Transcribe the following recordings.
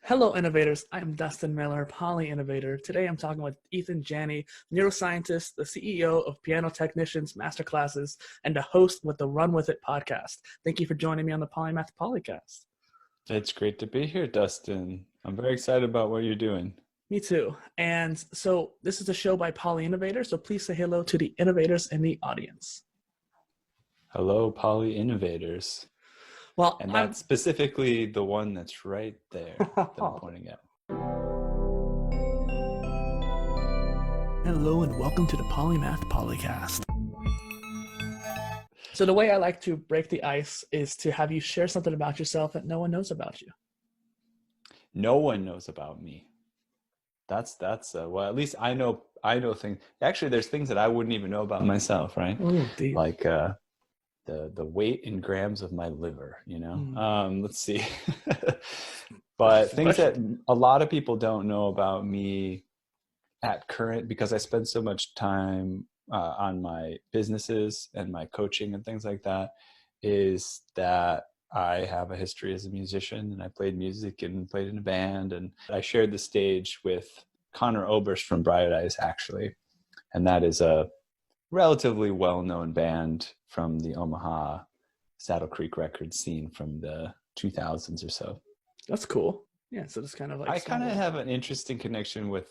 Hello, innovators. I'm Dustin Miller, PolyInnovator. Today I'm talking with Eathan Janney, neuroscientist, the CEO of Piano Technicians Masterclasses, and a host with the Runwithit podcast. Thank you for joining me on the Polymath PolyCast. It's great to be here, Dustin. I'm very excited about what you're doing. Me too. And so this is a show by PolyInnovator, so please say hello to the innovators in the audience. Hello, PolyInnovators. Well, and that's specifically the one that's right there that I'm pointing at. Hello and welcome to the Polymath PolyCast. So the way I like to break the ice is to have you share something about yourself that no one knows about you. No one knows about me. That's well, at least I know things. Actually, there's things that I wouldn't even know about myself, right? Ooh, deep. Like the weight in grams of my liver, let's see. But things that a lot of people don't know about me at current, because I spend so much time on my businesses and my coaching and things like that, is that I have a history as a musician, and I played music and played in a band, and I shared the stage with Connor Oberst from Bright Eyes, actually. And that is a relatively well-known band from the Omaha Saddle Creek record scene from the 2000s or so. That's cool. Yeah, so it's kind of like I kind of have an interesting connection with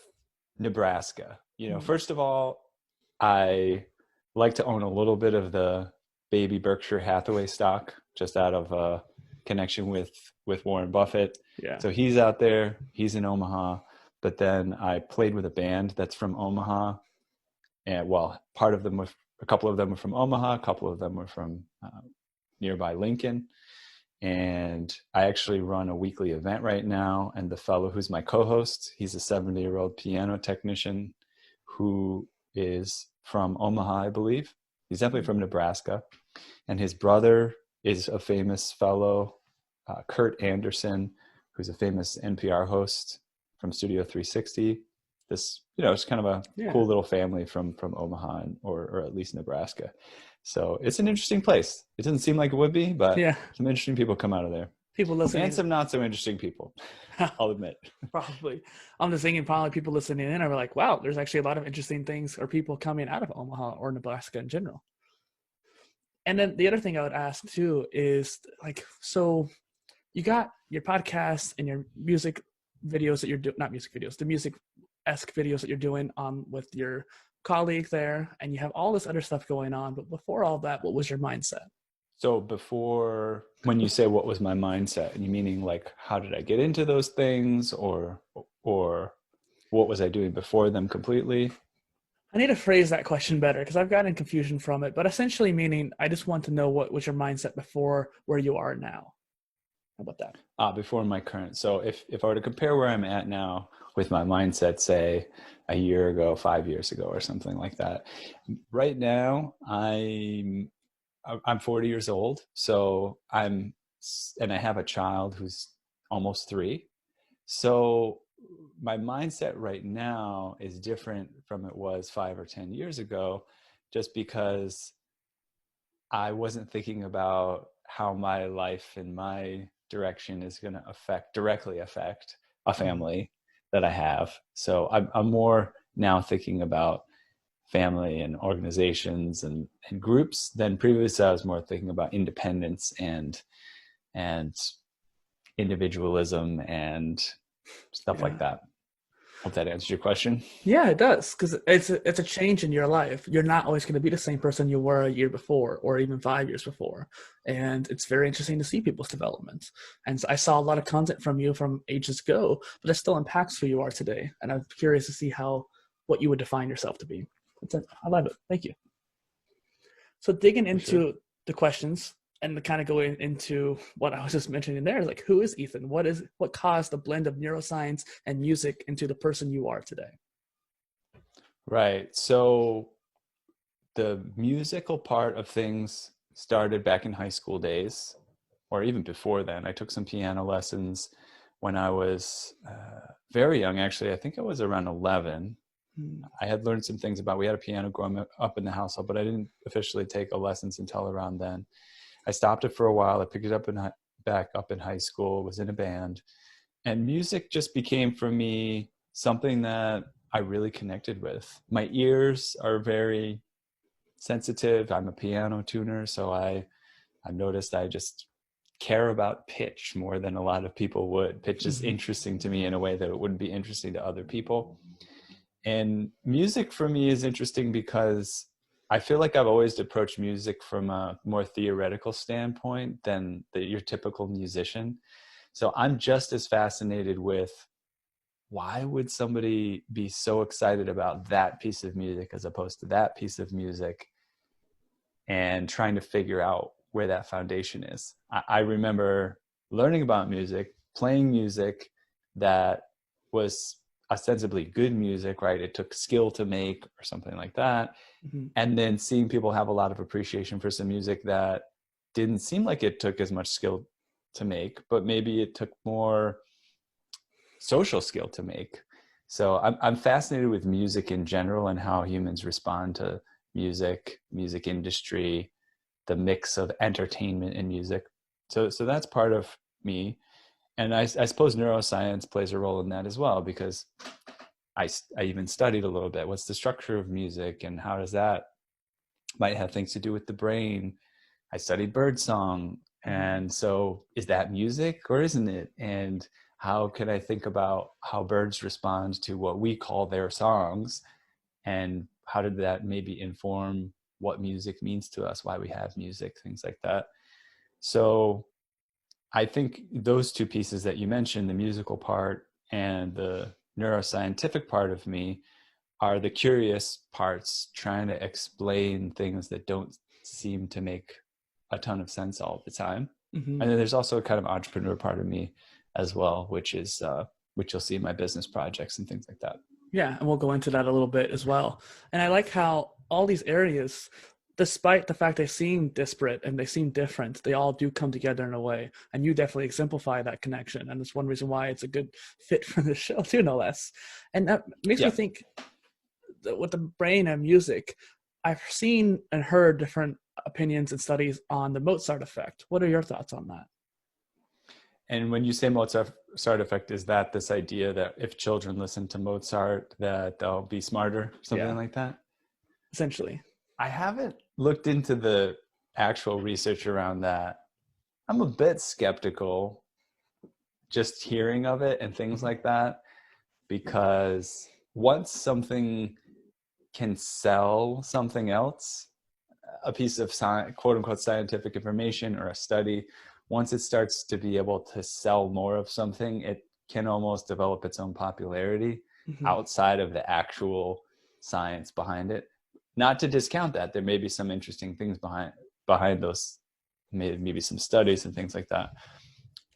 Nebraska. First of all, I like to own a little bit of the baby Berkshire Hathaway stock, just out of a connection with Warren Buffett. Yeah. So he's out there, he's in Omaha, but then I played with a band that's from Omaha. And well, a couple of them were from Omaha, a couple of them were from nearby Lincoln. And I actually run a weekly event right now. And the fellow who's my co-host, he's a 70-year-old piano technician who is from Omaha, I believe. He's definitely from Nebraska. And his brother is a famous fellow, Kurt Anderson, who's a famous NPR host from Studio 360. This, it's kind of a cool little family from Omaha or at least Nebraska. So it's an interesting place. It doesn't seem like it would be, but some interesting people come out of there. People listening. And some not so interesting people, I'll admit. Probably. I'm just thinking probably people listening in are like, wow, there's actually a lot of interesting things or people coming out of Omaha or Nebraska in general. And then the other thing I would ask too is like, so you got your podcast and your music videos that you're doing, not music videos, the music-esque videos that you're doing with your colleague there, and you have all this other stuff going on. But before all that, what was your mindset? So before, when you say what was my mindset, you meaning like how did I get into those things, or what was I doing before them completely? I need to phrase that question better because I've gotten confusion from it, but essentially meaning I just want to know what was your mindset before where you are now. How about that? Before my current. So if I were to compare where I'm at now with my mindset, say a year ago, 5 years ago, or something like that. Right now, I'm 40 years old. So and I have a child who's almost 3. So my mindset right now is different from it was 5 or 10 years ago, just because I wasn't thinking about how my life and my direction is going to directly affect a family that I have. So I'm more now thinking about family and organizations and groups than previously. I was more thinking about independence and individualism and stuff like that. Hope that answers your question. Yeah, it does, because it's a change in your life. You're not always going to be the same person you were a year before or even 5 years before. And it's very interesting to see people's developments. And I saw a lot of content from you from ages ago, but it still impacts who you are today. And I'm curious to see what you would define yourself to be. I love it. Thank you. So digging into the questions and to kind of go into what I was just mentioning there, like, who is Eathan? What caused the blend of neuroscience and music into the person you are today? Right. So the musical part of things started back in high school days, or even before then. I took some piano lessons when I was very young, actually. I think I was around 11. I had learned some things we had a piano growing up in the household, but I didn't officially take lessons until around then. I stopped it for a while. I picked it up in back up in high school, was in a band, and music just became for me something that I really connected with. My ears are very sensitive. I'm a piano tuner, so I've noticed I just care about pitch more than a lot of people would. Pitch is interesting to me in a way that it wouldn't be interesting to other people. And music for me is interesting because I feel like I've always approached music from a more theoretical standpoint than your typical musician. So I'm just as fascinated with, why would somebody be so excited about that piece of music as opposed to that piece of music, and trying to figure out where that foundation is. I remember learning about music, playing music that was ostensibly good music, right? It took skill to make or something like that. And then seeing people have a lot of appreciation for some music that didn't seem like it took as much skill to make, but maybe it took more social skill to make. So I'm fascinated with music in general and how humans respond to music industry, the mix of entertainment and music. So that's part of me. And I suppose neuroscience plays a role in that as well, because I even studied a little bit. What's the structure of music and how does that might have things to do with the brain? I studied birdsong. And so is that music or isn't it? And how can I think about how birds respond to what we call their songs? And how did that maybe inform what music means to us, why we have music, things like that. So I think those two pieces that you mentioned, the musical part and the neuroscientific part of me, are the curious parts, trying to explain things that don't seem to make a ton of sense all the time. And then there's also a kind of entrepreneur part of me as well, which is which you'll see in my business projects and things like that. Yeah, and we'll go into that a little bit as well. And I like how all these areas, despite the fact they seem disparate and they seem different, they all do come together in a way. And you definitely exemplify that connection. And it's one reason why it's a good fit for the show too, no less. And that makes me think that with the brain and music, I've seen and heard different opinions and studies on the Mozart effect. What are your thoughts on that? And when you say Mozart effect, is that this idea that if children listen to Mozart, that they'll be smarter, something like that? Essentially. I haven't looked into the actual research around that. I'm a bit skeptical just hearing of it and things like that, because once something can sell something else, a piece of quote unquote scientific information or a study, once it starts to be able to sell more of something, it can almost develop its own popularity outside of the actual science behind it. Not to discount that, there may be some interesting things behind those, maybe some studies and things like that.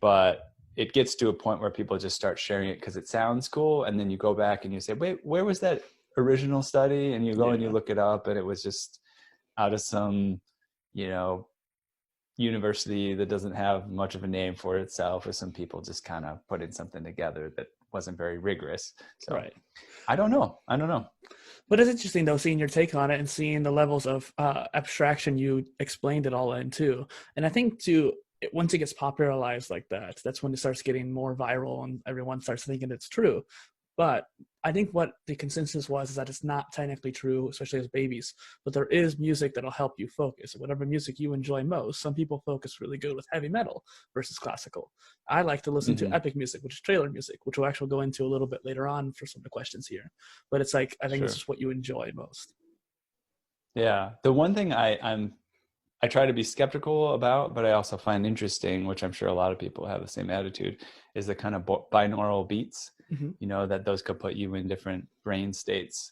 But it gets to a point where people just start sharing it because it sounds cool. And then you go back and you say, wait, where was that original study? And you go and you look it up, and it was just out of some, university that doesn't have much of a name for itself, or some people just kind of putting something together that wasn't very rigorous. So I don't know. But it's interesting though, seeing your take on it and seeing the levels of abstraction you explained it all in too. And I think once it gets popularized like that, that's when it starts getting more viral and everyone starts thinking it's true. But I think what the consensus was is that it's not technically true, especially as babies. But there is music that'll help you focus. Whatever music you enjoy most. Some people focus really good with heavy metal versus classical. I like to listen to epic music, which is trailer music, which we'll actually go into a little bit later on for some of the questions here. But it's like, I think it's just what you enjoy most. Yeah. The one thing I try to be skeptical about, but I also find interesting, which I'm sure a lot of people have the same attitude, is the kind of binaural beats, that those could put you in different brain states.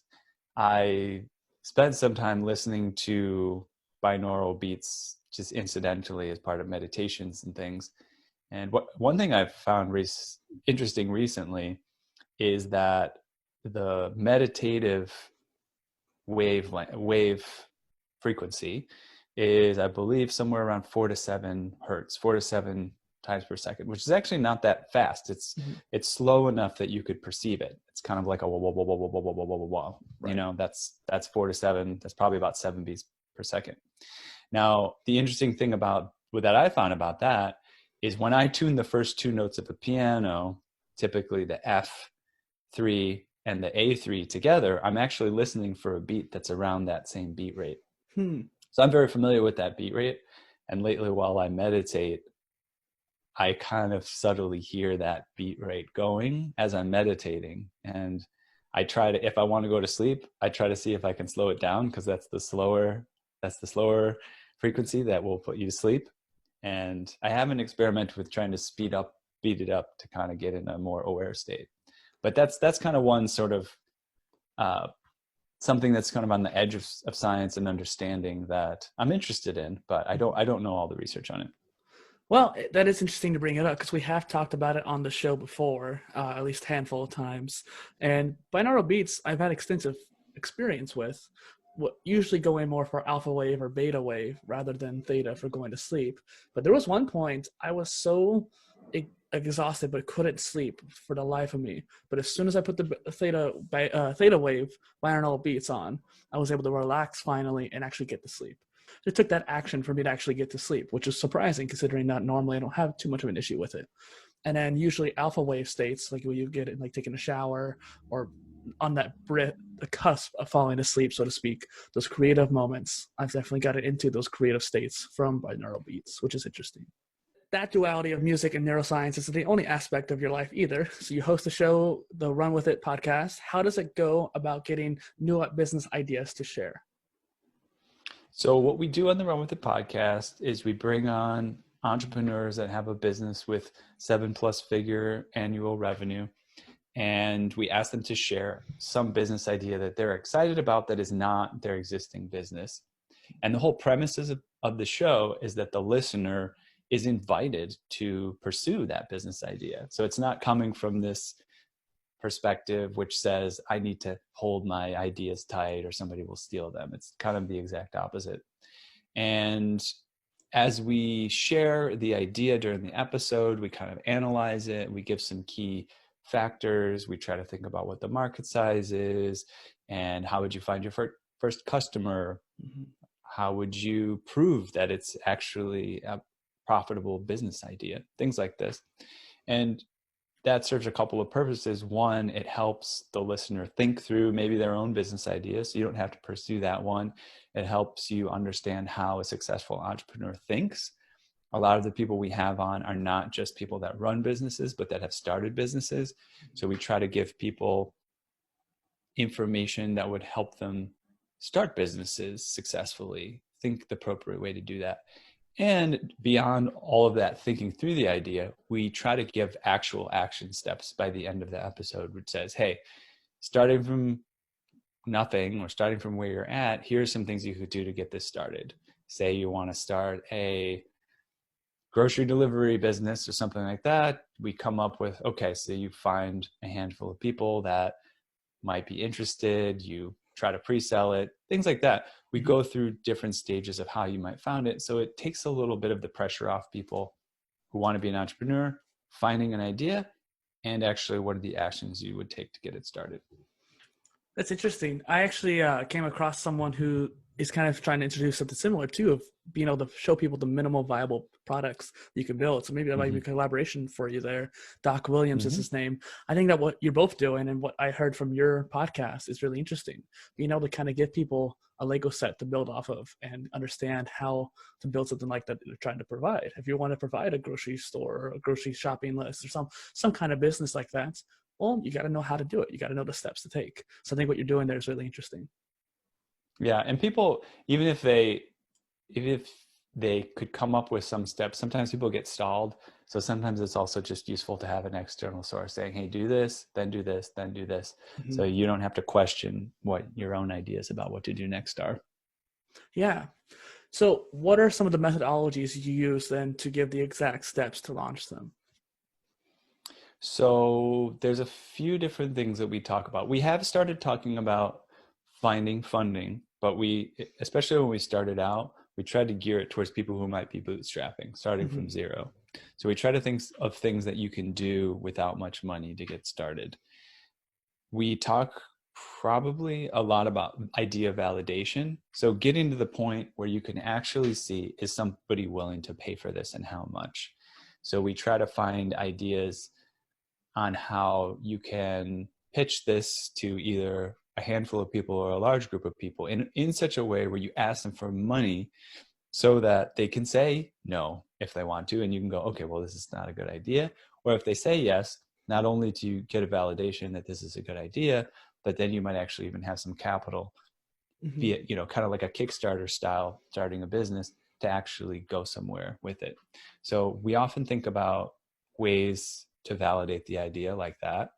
I spent some time listening to binaural beats just incidentally as part of meditations and things. And one thing I've found interesting recently is that the meditative wave frequency is, I believe, somewhere around 4 to 7 hertz, 4 to 7 times per second, which is actually not that fast. It's slow enough that you could perceive it. It's kind of like a whoa, whoa, whoa, whoa, whoa, whoa, whoa, whoa, whoa. Right. That's 4 to 7. That's probably about 7 beats per second. Now, the interesting thing that I found about that is when I tune the first two notes of a piano, typically the F3 and the A3 together, I'm actually listening for a beat that's around that same beat rate. So I'm very familiar with that beat rate. And lately, while I meditate, I kind of subtly hear that beat rate going as I'm meditating. And I try to, if I want to go to sleep, I try to see if I can slow it down, because that's the slower frequency that will put you to sleep. And I haven't experimented with trying to speed it up to kind of get in a more aware state. But that's kind of one sort of something that's kind of on the edge of science and understanding that I'm interested in, but I don't know all the research on it. Well, that is interesting to bring it up, because we have talked about it on the show before, at least a handful of times. And binaural beats, I've had extensive experience with, what usually going more for alpha wave or beta wave rather than theta for going to sleep. But there was one point I was so exhausted but couldn't sleep for the life of me. But as soon as I put the theta wave binaural beats on, I was able to relax finally and actually get to sleep. It took that action for me to actually get to sleep, which is surprising considering that normally I don't have too much of an issue with it. And then usually alpha wave states, like when you get it like taking a shower or on that the cusp of falling asleep, so to speak, those creative moments, I've definitely gotten into those creative states from binaural beats, which is interesting. That duality of music and neuroscience isn't the only aspect of your life either. So you host the show, the Runwithit podcast. How does it go about getting new business ideas to share? So what we do on the Runwithit podcast is we bring on entrepreneurs that have a business with 7+ figure annual revenue, and we ask them to share some business idea that they're excited about that is not their existing business. And the whole premise of the show is that the listener is invited to pursue that business idea. So it's not coming from this perspective which says I need to hold my ideas tight or somebody will steal them. It's kind of the exact opposite. And as we share the idea during the episode, we kind of analyze it, we give some key factors, we try to think about what the market size is and how would you find your first customer, how would you prove that it's actually a profitable business idea, things like this. And that serves a couple of purposes. One, it helps the listener think through maybe their own business ideas, so you don't have to pursue that one. It helps you understand how a successful entrepreneur thinks. A lot of the people we have on are not just people that run businesses, but that have started businesses. So we try to give people information that would help them start businesses successfully, think the appropriate way to do that. And beyond all of that thinking through the idea, we try to give actual action steps by the end of the episode, which says, hey, starting from nothing or starting from where you're at, here's some things you could do to get this started. Say you want to start a grocery delivery business or something like that. We come up with, okay, so you find a handful of people that might be interested, you try to pre-sell it, things like that. We go through different stages of how you might found it. So it takes a little bit of the pressure off people who want to be an entrepreneur, finding an idea, and actually what are the actions you would take to get it started. That's interesting. I actually came across someone who is kind of trying to introduce something similar too, of being able to show people the minimal viable products you can build. So maybe that might be a collaboration for you there. Doc Williams is his name. I think that what you're both doing and what I heard from your podcast is really interesting. Being able to kind of give people a Lego set to build off of and understand how to build something like that they're trying to provide. If you want to provide a grocery store or a grocery shopping list or some kind of business like that, well, you got to know how to do it. You got to know the steps to take. So I think what you're doing there is really interesting. Yeah, and people, even if they could come up with some steps, sometimes people get stalled. So sometimes it's also just useful to have an external source saying, hey, do this, then do this, then do this. So you don't have to question what your own ideas about what to do next are. Yeah. So what are some of the methodologies you use then to give the exact steps to launch them? So there's a few different things that we talk about. We have started talking about finding funding, but especially when we started out, we tried to gear it towards people who might be bootstrapping, starting from zero. So we try to think of things that you can do without much money to get started. We talk probably a lot about idea validation. So getting to the point where you can actually see, is somebody willing to pay for this and how much? So we try to find ideas on how you can pitch this to either a handful of people or a large group of people in such a way where you ask them for money so that they can say no if they want to, and you can go, okay, well, this is not a good idea. Or if they say yes, not only to get a validation that this is a good idea, but then you might actually even have some capital, be it, kind of like a Kickstarter style, starting a business, to actually go somewhere with it. So we often think about ways to validate the idea like that.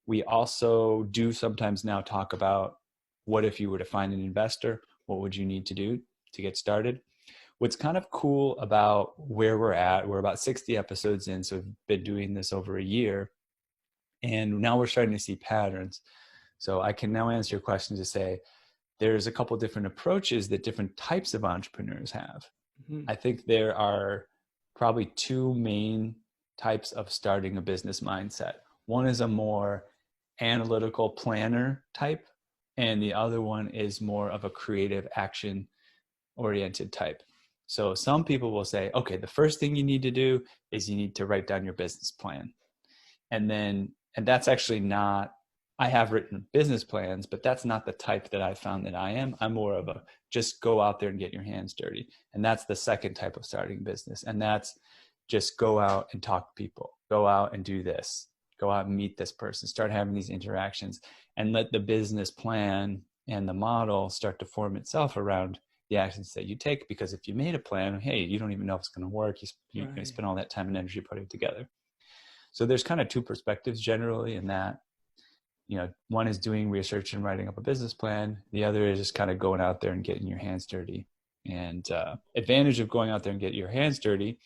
We also do sometimes now talk about, what if you were to find an investor? What would you need to do to get started? What's kind of cool about where we're about 60 episodes in, so we've been doing this over a year, and now we're starting to see patterns. So I can now answer your question to say, there's a couple different approaches that different types of entrepreneurs have. I think there are probably two main types of starting a business mindset. One is a more analytical planner type, and the other one is more of a creative action oriented type. So some people will say, okay, the first thing you need to do is you need to write down your business plan. And that's actually not, I have written business plans, but that's not the type that I found that I am. I'm more of a just go out there and get your hands dirty. And that's the second type of starting business. And that's just go out and talk to people, go out and do this, go out and meet this person, start having these interactions, and let the business plan and the model start to form itself around the actions that you take. Because if you made a plan, hey, you don't even know if it's going to work. You spend all that time and energy putting it together. So there's kind of two perspectives generally in that. One is doing research and writing up a business plan. The other is just kind of going out there and getting your hands dirty. And advantage of going out there and getting your hands dirty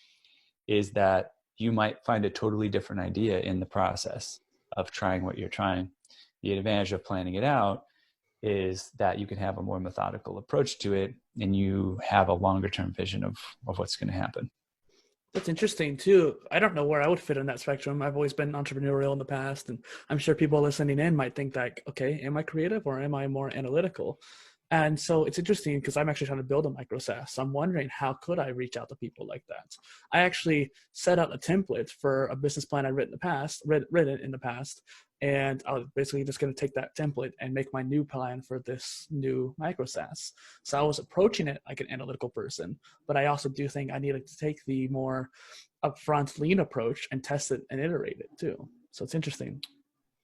is that you might find a totally different idea in the process of trying what you're trying. The advantage of planning it out is that you can have a more methodical approach to it, and you have a longer term vision of what's going to happen. That's interesting too. I don't know where I would fit in that spectrum. I've always been entrepreneurial in the past, and I'm sure people listening in might think that, okay, am I creative or am I more analytical? And so it's interesting because I'm actually trying to build a micro SaaS. So I'm wondering, how could I reach out to people like that? I actually set out a template for a business plan I've written in the past, and I was basically just going to take that template and make my new plan for this new micro SaaS. So I was approaching it like an analytical person, but I also do think I needed to take the more upfront lean approach and test it and iterate it too. So it's interesting.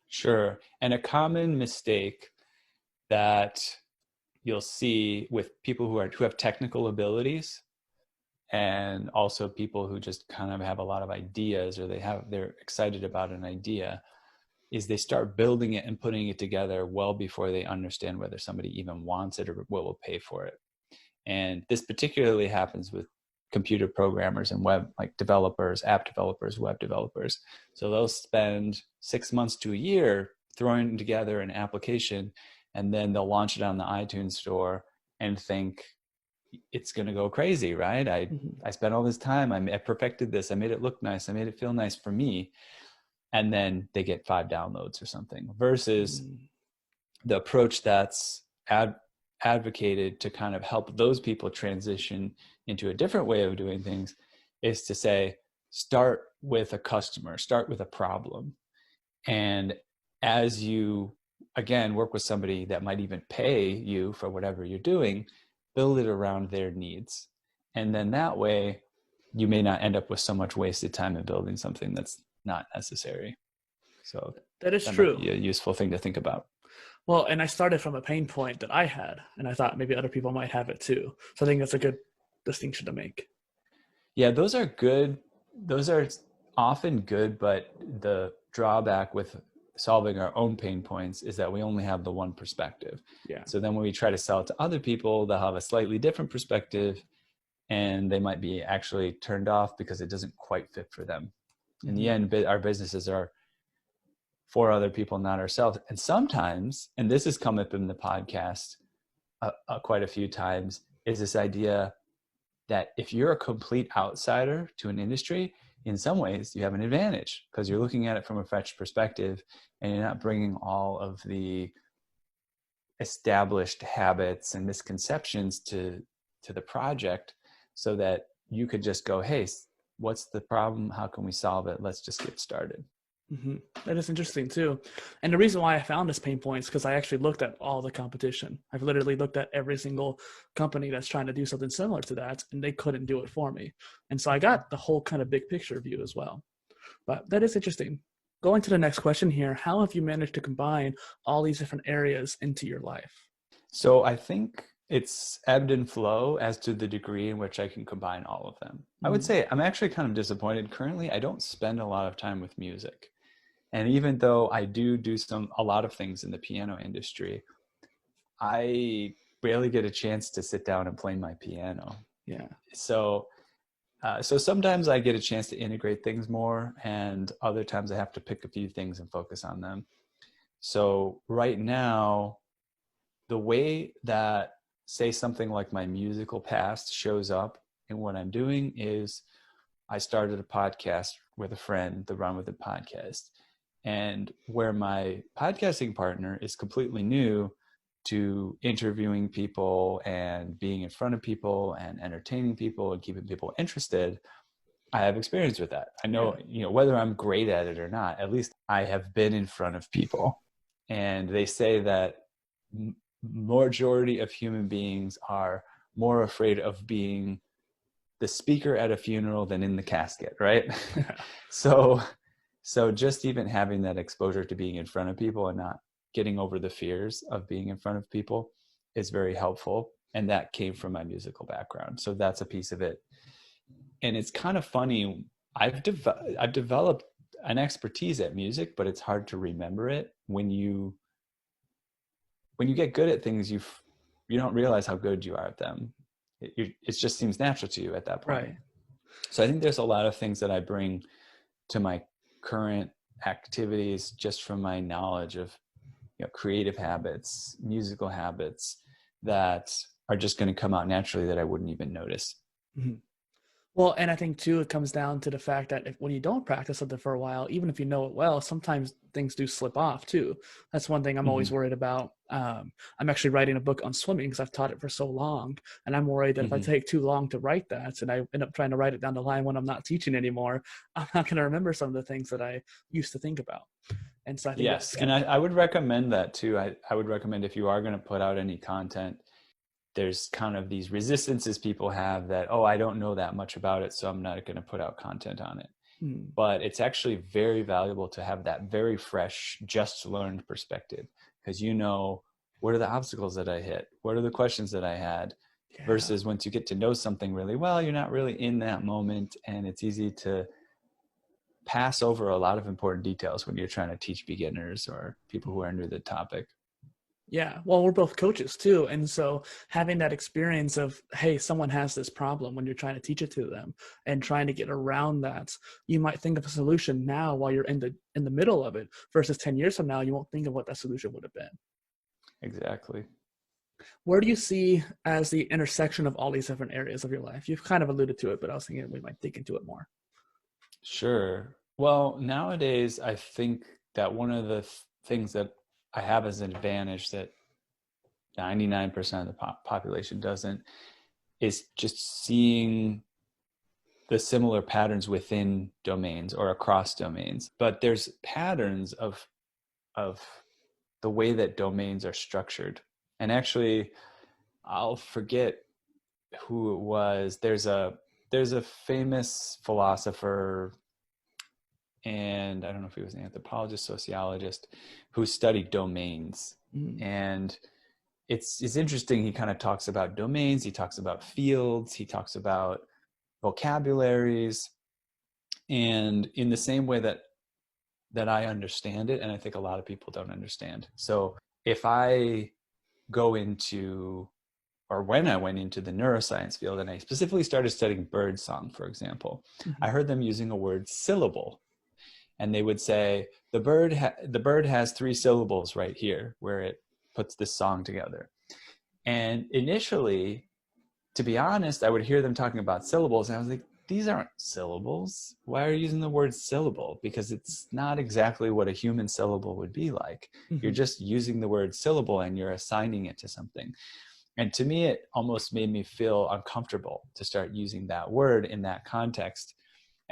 Sure. And a common mistake that you'll see with people who have technical abilities, and also people who just kind of have a lot of ideas, or they're excited about an idea, is they start building it and putting it together well before they understand whether somebody even wants it or will pay for it. And this particularly happens with computer programmers and web developers, app developers, web developers. So they'll spend 6 months to a year throwing together an application, and then they'll launch it on the iTunes store and think it's going to go crazy, right? I spent all this time. I perfected this. I made it look nice. I made it feel nice for me. And then they get 5 downloads or something, versus the approach that's advocated to kind of help those people transition into a different way of doing things is to say, start with a customer, start with a problem. And as you, again, work with somebody that might even pay you for whatever you're doing, build it around their needs. And then that way you may not end up with so much wasted time in building something that's not necessary. So that is true. Might be a useful thing to think about. Well, and I started from a pain point that I had, and I thought maybe other people might have it too. So I think that's a good distinction to make. Yeah, those are good. Those are often good, but the drawback with solving our own pain points is that we only have the one perspective. Yeah. So then when we try to sell it to other people, they'll have a slightly different perspective, and they might be actually turned off because it doesn't quite fit for them. In the end, our businesses are for other people, not ourselves. And sometimes, and this has come up in the podcast quite a few times, is this idea that if you're a complete outsider to an industry, in some ways you have an advantage because you're looking at it from a fresh perspective, and you're not bringing all of the established habits and misconceptions to the project, so that you could just go, hey, what's the problem? How can we solve it? Let's just get started. Mm-hmm. That is interesting too. And the reason why I found this pain point is because I actually looked at all the competition. I've literally looked at every single company that's trying to do something similar to that, and they couldn't do it for me. And so I got the whole kind of big picture view as well. But that is interesting. Going to the next question here, how have you managed to combine all these different areas into your life? So I think it's ebbed and flow as to the degree in which I can combine all of them. I would say I'm actually kind of disappointed. Currently, I don't spend a lot of time with music. And even though I do a lot of things in the piano industry, I rarely get a chance to sit down and play my piano. Yeah. So sometimes I get a chance to integrate things more, and other times I have to pick a few things and focus on them. So right now, the way that, say, something like my musical past shows up in what I'm doing is I started a podcast with a friend, the Runwithit podcast. And where my podcasting partner is completely new to interviewing people and being in front of people and entertaining people and keeping people interested, I have experience with that. I know, whether I'm great at it or not, at least I have been in front of people. And they say that majority of human beings are more afraid of being the speaker at a funeral than in the casket, right? So just even having that exposure to being in front of people and not getting over the fears of being in front of people is very helpful. And that came from my musical background. So that's a piece of it. And it's kind of funny. I've developed an expertise at music, but it's hard to remember it when you get good at things. You don't realize how good you are at them. It just seems natural to you at that point. Right. So I think there's a lot of things that I bring to my current activities just from my knowledge of creative habits, musical habits that are just going to come out naturally that I wouldn't even notice. Mm-hmm. Well, and I think too, it comes down to the fact that when you don't practice something for a while, even if you know it well, sometimes things do slip off too. That's one thing I'm always worried about. I'm actually writing a book on swimming because I've taught it for so long. And I'm worried that if I take too long to write that and I end up trying to write it down the line when I'm not teaching anymore, I'm not going to remember some of the things that I used to think about. And so I think yes. And I would recommend that too. I would recommend if you are going to put out any content, there's kind of these resistances people have that, oh, I don't know that much about it, so I'm not going to put out content on it. But it's actually very valuable to have that very fresh, just learned perspective, because what are the obstacles that I hit? What are the questions that I had? Yeah. Versus once you get to know something really well, you're not really in that moment, and it's easy to pass over a lot of important details when you're trying to teach beginners or people who are new to the topic. Yeah, well, we're both coaches too. And so having that experience of, hey, someone has this problem when you're trying to teach it to them and trying to get around that, you might think of a solution now while you're in the middle of it versus 10 years from now, you won't think of what that solution would have been. Exactly. Where do you see as the intersection of all these different areas of your life? You've kind of alluded to it, but I was thinking we might dig into it more. Sure. Well, nowadays, I think that one of the things that I have as an advantage that 99% of the population doesn't is just seeing the similar patterns within domains or across domains. But there's patterns of the way that domains are structured. And actually, I'll forget who it was. There's a famous philosopher, and I don't know if he was an anthropologist, sociologist, who studied domains. And it's interesting. He kind of talks about domains. He talks about fields. He talks about vocabularies. And in the same way that I understand it, and I think a lot of people don't understand. So if I go into, or when I went into the neuroscience field and I specifically started studying birdsong, for example, I heard them using a word syllable. And they would say, the bird has 3 syllables right here where it puts this song together. And initially, to be honest, I would hear them talking about syllables. And I was like, these aren't syllables. Why are you using the word syllable? Because it's not exactly what a human syllable would be like. You're just using the word syllable and you're assigning it to something. And to me, it almost made me feel uncomfortable to start using that word in that context,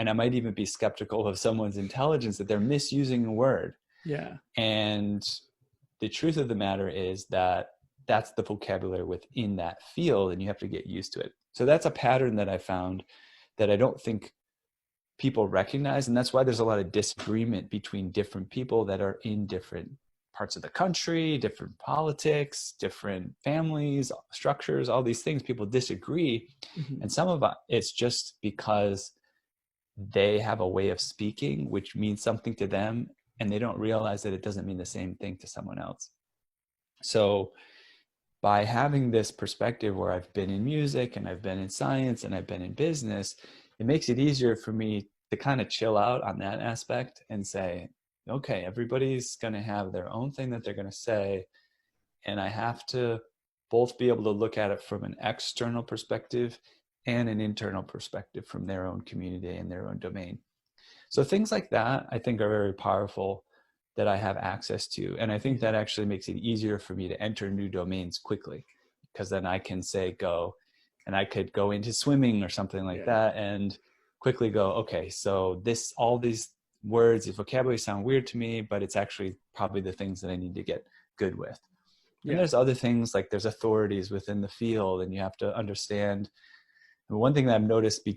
And I might even be skeptical of someone's intelligence that they're misusing a word. Yeah. And the truth of the matter is that that's the vocabulary within that field, and you have to get used to it. So that's a pattern that I found that I don't think people recognize. And that's why there's a lot of disagreement between different people that are in different parts of the country, different politics, different families, structures, all these things. People disagree. Mm-hmm. And some of it's just because they have a way of speaking which means something to them, and they don't realize that it doesn't mean the same thing to someone else. So by having this perspective where I've been in music and I've been in science and I've been in business, it makes it easier for me to kind of chill out on that aspect and say, okay, everybody's going to have their own thing that they're going to say. And I have to both be able to look at it from an external perspective and an internal perspective from their own community and their own domain. So things like that, I think, are very powerful that I have access to. And I think that actually makes it easier for me to enter new domains quickly, because then I can say go, and I could go into swimming or something like that and quickly go, okay, so all these words, the vocabulary sound weird to me, but it's actually probably the things that I need to get good with. And there's other things, like there's authorities within the field, and you have to understand. And one thing that I've noticed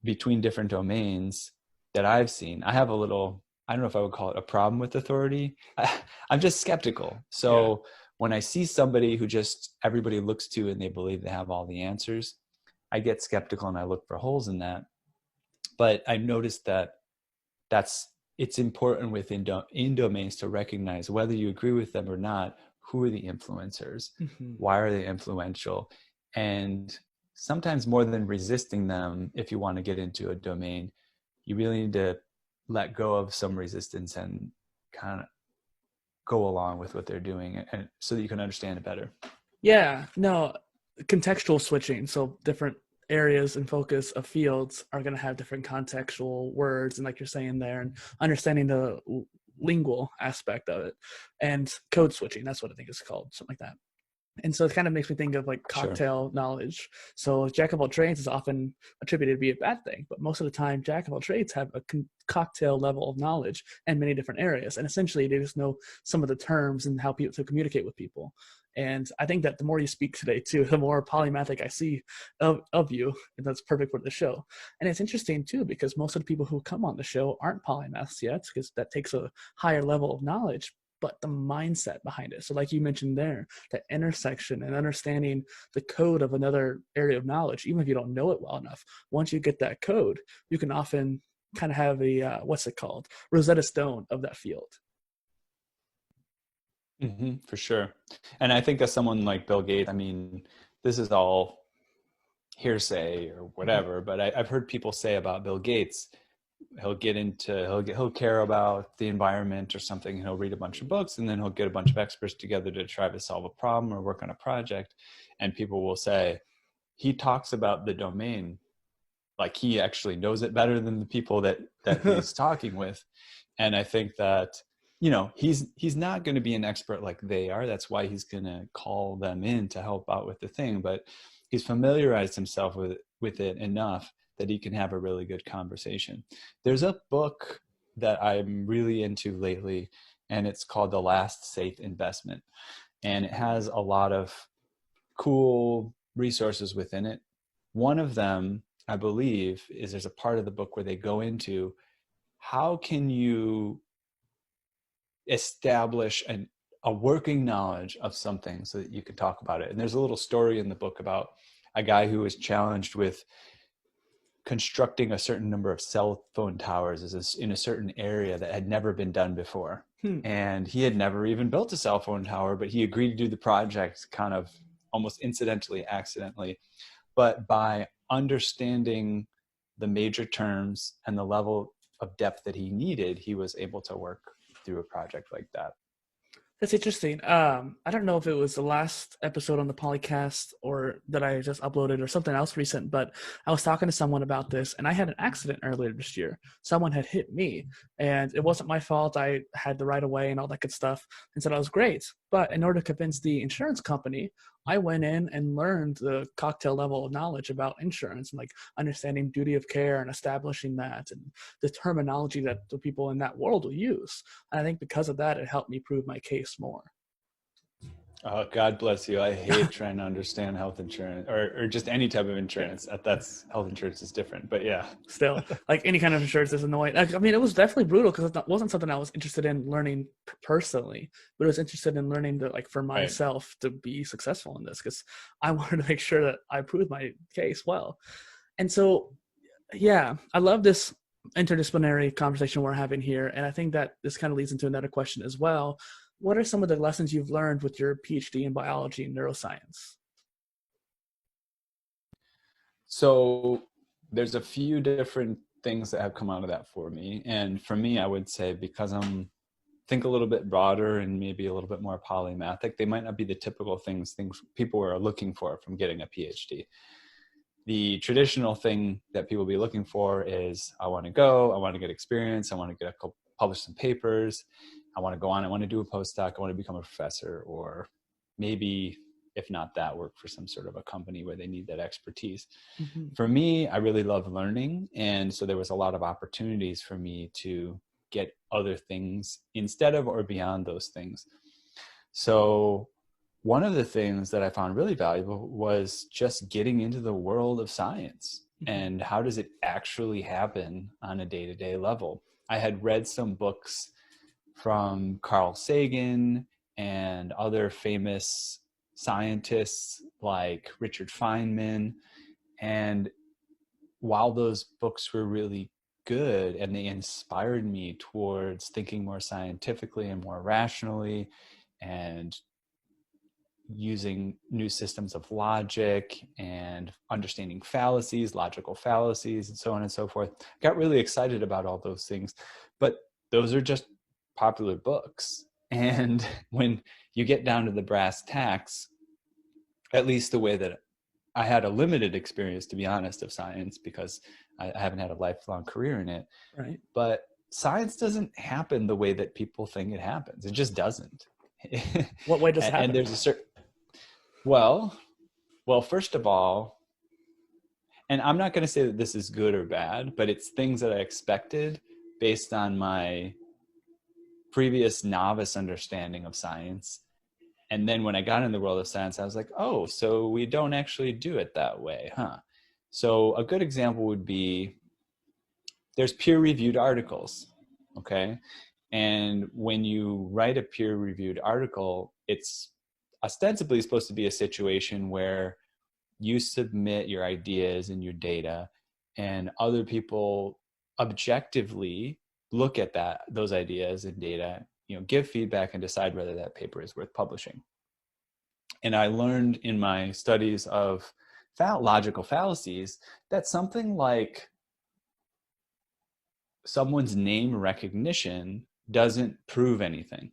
between different domains that I've seen, I have a little, I don't know if I would call it a problem with authority. I'm just skeptical. So when I see somebody who just everybody looks to and they believe they have all the answers, I get skeptical and I look for holes in that. But I noticed that it's important within in domains to recognize, whether you agree with them or not, who are the influencers? Mm-hmm. Why are they influential? And sometimes more than resisting them, if you want to get into a domain, you really need to let go of some resistance and kind of go along with what they're doing, and so that you can understand it better. Yeah, no, contextual switching. So different areas and focus of fields are going to have different contextual words, and like you're saying there, and understanding the lingual aspect of it, and code switching. That's what I think it's called, something like that. And so it kind of makes me think of like cocktail knowledge. So jack of all trades is often attributed to be a bad thing, but most of the time jack of all trades have a cocktail level of knowledge in many different areas. And essentially they just know some of the terms and how people to communicate with people. And I think that the more you speak today too, the more polymathic I see of you, and that's perfect for the show. And it's interesting too, because most of the people who come on the show aren't polymaths yet, because that takes a higher level of knowledge, but the mindset behind it. So like you mentioned there, the intersection and understanding the code of another area of knowledge, even if you don't know it well enough, once you get that code, you can often kind of have a, Rosetta Stone of that field. Mm-hmm, for sure. And I think as someone like Bill Gates, I mean, this is all hearsay or whatever, but I've heard people say about Bill Gates, he'll care about the environment or something, and he'll read a bunch of books, and then he'll get a bunch of experts together to try to solve a problem or work on a project. And people will say, he talks about the domain like he actually knows it better than the people that he's talking with. And I think that, you know, he's not going to be an expert like they are. That's why he's going to call them in to help out with the thing. But he's familiarized himself with it enough that he can have a really good conversation. There's a book that I'm really into lately, and it's called The Last Safe Investment. And it has a lot of cool resources within it. One of them, I believe, is there's a part of the book where they go into how can you establish a working knowledge of something so that you can talk about it. And there's a little story in the book about a guy who was challenged with constructing a certain number of cell phone towers in a certain area that had never been done before. And he had never even built a cell phone tower, but he agreed to do the project kind of almost incidentally, accidentally. But by understanding the major terms and the level of depth that he needed, he was able to work through a project like that. That's interesting. I don't know if it was the last episode on the PolyCast or that I just uploaded or something else recent, but I was talking to someone about this, and I had an accident earlier this year. Someone had hit me, and it wasn't my fault. I had the right of way and all that good stuff, and said I was great. But in order to convince the insurance company, I went in and learned the cocktail level of knowledge about insurance and like understanding duty of care and establishing that and the terminology that the people in that world will use. And I think because of that, it helped me prove my case more. Oh, God bless you. I hate trying to understand health insurance or just any type of insurance. That's health insurance is different, but yeah. Still, like any kind of insurance is annoying. I mean, it was definitely brutal because it wasn't something I was interested in learning personally, but I was interested in learning to like for myself to be successful in this because I wanted to make sure that I proved my case well. And so, yeah, I love this interdisciplinary conversation we're having here. And I think that this kind of leads into another question as well. What are some of the lessons you've learned with your PhD in biology and neuroscience? So there's a few different things that have come out of that for me. And for me, I would say because think a little bit broader and maybe a little bit more polymathic, they might not be the typical things people are looking for from getting a PhD. The traditional thing that people be looking for is, I want to get experience, I want to publish some papers, I want to go on, I want to do a postdoc, I want to become a professor, or maybe, if not that, work for some sort of a company where they need that expertise. Mm-hmm. For me, I really love learning. And so there was a lot of opportunities for me to get other things instead of or beyond those things. So one of the things that I found really valuable was just getting into the world of science and how does it actually happen on a day-to-day level. I had read some books from Carl Sagan and other famous scientists like Richard Feynman. And while those books were really good and they inspired me towards thinking more scientifically and more rationally and using new systems of logic and understanding fallacies, logical fallacies, and so on and so forth. Got really excited about all those things, but those are just popular books. And when you get down to the brass tacks, at least the way that I had a limited experience, to be honest, of science, because I haven't had a lifelong career in it. Right. But science doesn't happen the way that people think it happens. It just doesn't. What way does it happen? And there's a certain, well, first of all, and I'm not going to say that this is good or bad, but it's things that I expected based on my previous novice understanding of science. And then when I got in the world of science, I was like, oh, so we don't actually do it that way, huh? So a good example would be there's peer-reviewed articles, okay? And when you write a peer-reviewed article, it's ostensibly supposed to be a situation where you submit your ideas and your data and other people objectively look at those ideas and data, give feedback and decide whether that paper is worth publishing. And I learned in my studies of logical fallacies that something like someone's name recognition doesn't prove anything.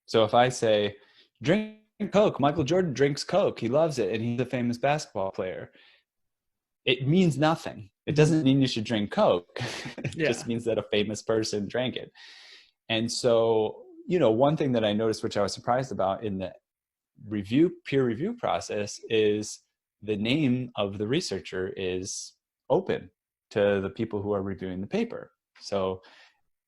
So if I say, drink Coke, Michael Jordan drinks Coke, he loves it, and he's a famous basketball player, it means nothing. It doesn't mean you should drink Coke. It just means that a famous person drank it. And so, one thing that I noticed, which I was surprised about in the peer review process, is the name of the researcher is open to the people who are reviewing the paper. So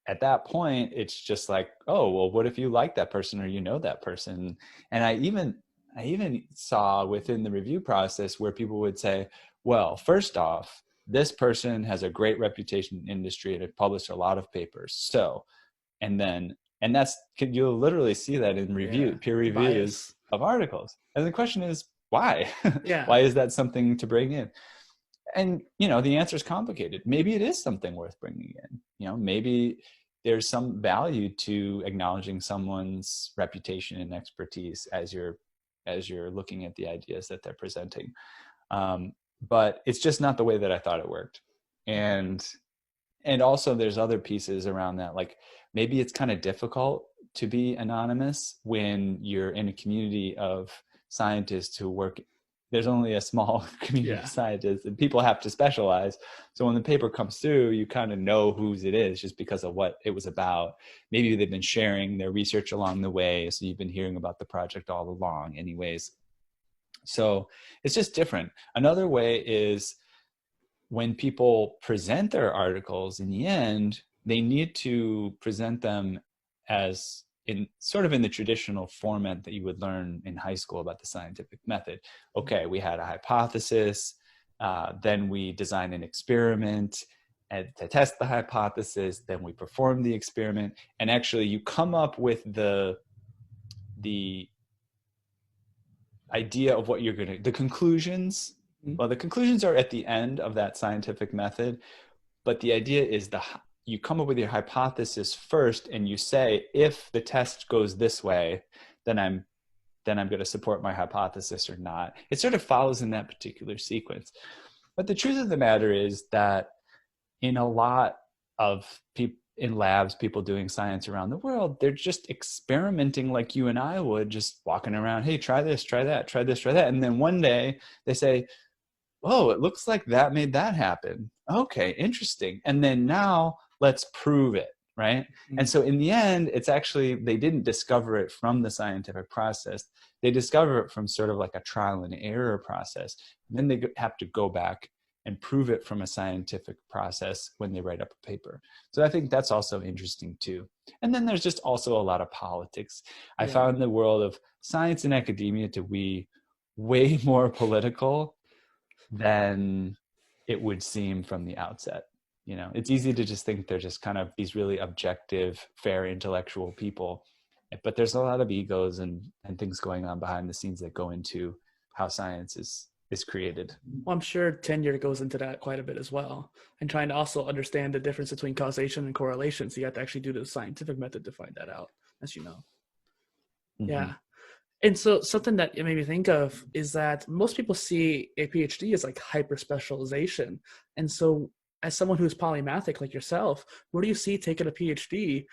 at that point, it's just like, oh, well, what if you like that person or that person? And I even saw within the review process where people would say, well, first off, this person has a great reputation in the industry and have published a lot of papers. So, and that's, you'll literally see that in peer reviews of articles. And the question is, why? Why is that something to bring in? And, the answer is complicated. Maybe it is something worth bringing in. Maybe there's some value to acknowledging someone's reputation and expertise as you're looking at the ideas that they're presenting. But it's just not the way that I thought it worked. And also there's other pieces around that. Like maybe it's kind of difficult to be anonymous when you're in a community of scientists who work there's only a small community Yeah. of scientists, and people have to specialize. So when the paper comes through, you kind of know whose it is just because of what it was about. Maybe they've been sharing their research along the way, so you've been hearing about the project all along anyways. So it's just different. Another way is when people present their articles, in the end, they need to present them as in sort of in the traditional format that you would learn in high school about the scientific method. Okay, we had a hypothesis, then we design an experiment and to test the hypothesis, then we perform the experiment, and actually you come up with the idea of what you're going to, the conclusions. Well, the conclusions are at the end of that scientific method, but the idea is you come up with your hypothesis first, and you say, if the test goes this way, then I'm going to support my hypothesis or not. It sort of follows in that particular sequence. But the truth of the matter is that in a lot of people in labs, people doing science around the world, they're just experimenting like you and I would, just walking around, hey, try this, try that, try this, try that. And then one day they say, oh, it looks like that made that happen. Okay, interesting. And then now let's prove it, right? And so in the end, it's actually, they didn't discover it from the scientific process. They discover it from sort of like a trial and error process. And then they have to go back and prove it from a scientific process when they write up a paper. So I think that's also interesting too. And then there's just also a lot of politics. I found the world of science and academia to be way more political than it would seem from the outset. You know, it's easy to just think they're just kind of these really objective, fair, intellectual people, but there's a lot of egos and things going on behind the scenes that go into how science is created. Well, I'm sure tenure goes into that quite a bit as well, and trying to also understand the difference between causation and correlation. So you have to actually do the scientific method to find that out, as you know. Mm-hmm. Yeah. And so something that it made me think of is that most people see a PhD as like hyper specialization. And so as someone who's polymathic like yourself, where do you see taking a PhD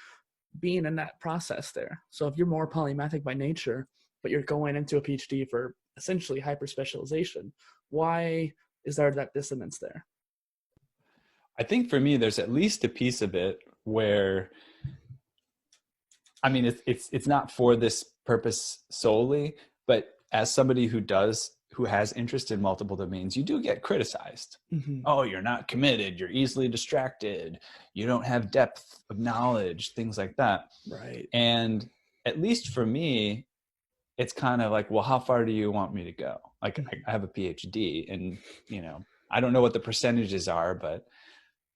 being in that process there? So if you're more polymathic by nature, but you're going into a PhD for essentially hyper specialization, why is there that dissonance there? I think for me, there's at least a piece of it where, I mean, it's not for this purpose solely, but as somebody who has interest in multiple domains, you do get criticized. Mm-hmm. Oh, you're not committed. You're easily distracted. You don't have depth of knowledge, things like that. Right. And at least for me, it's kind of like, well, how far do you want me to go? Like, I have a PhD, and, you know, I don't know what the percentages are, but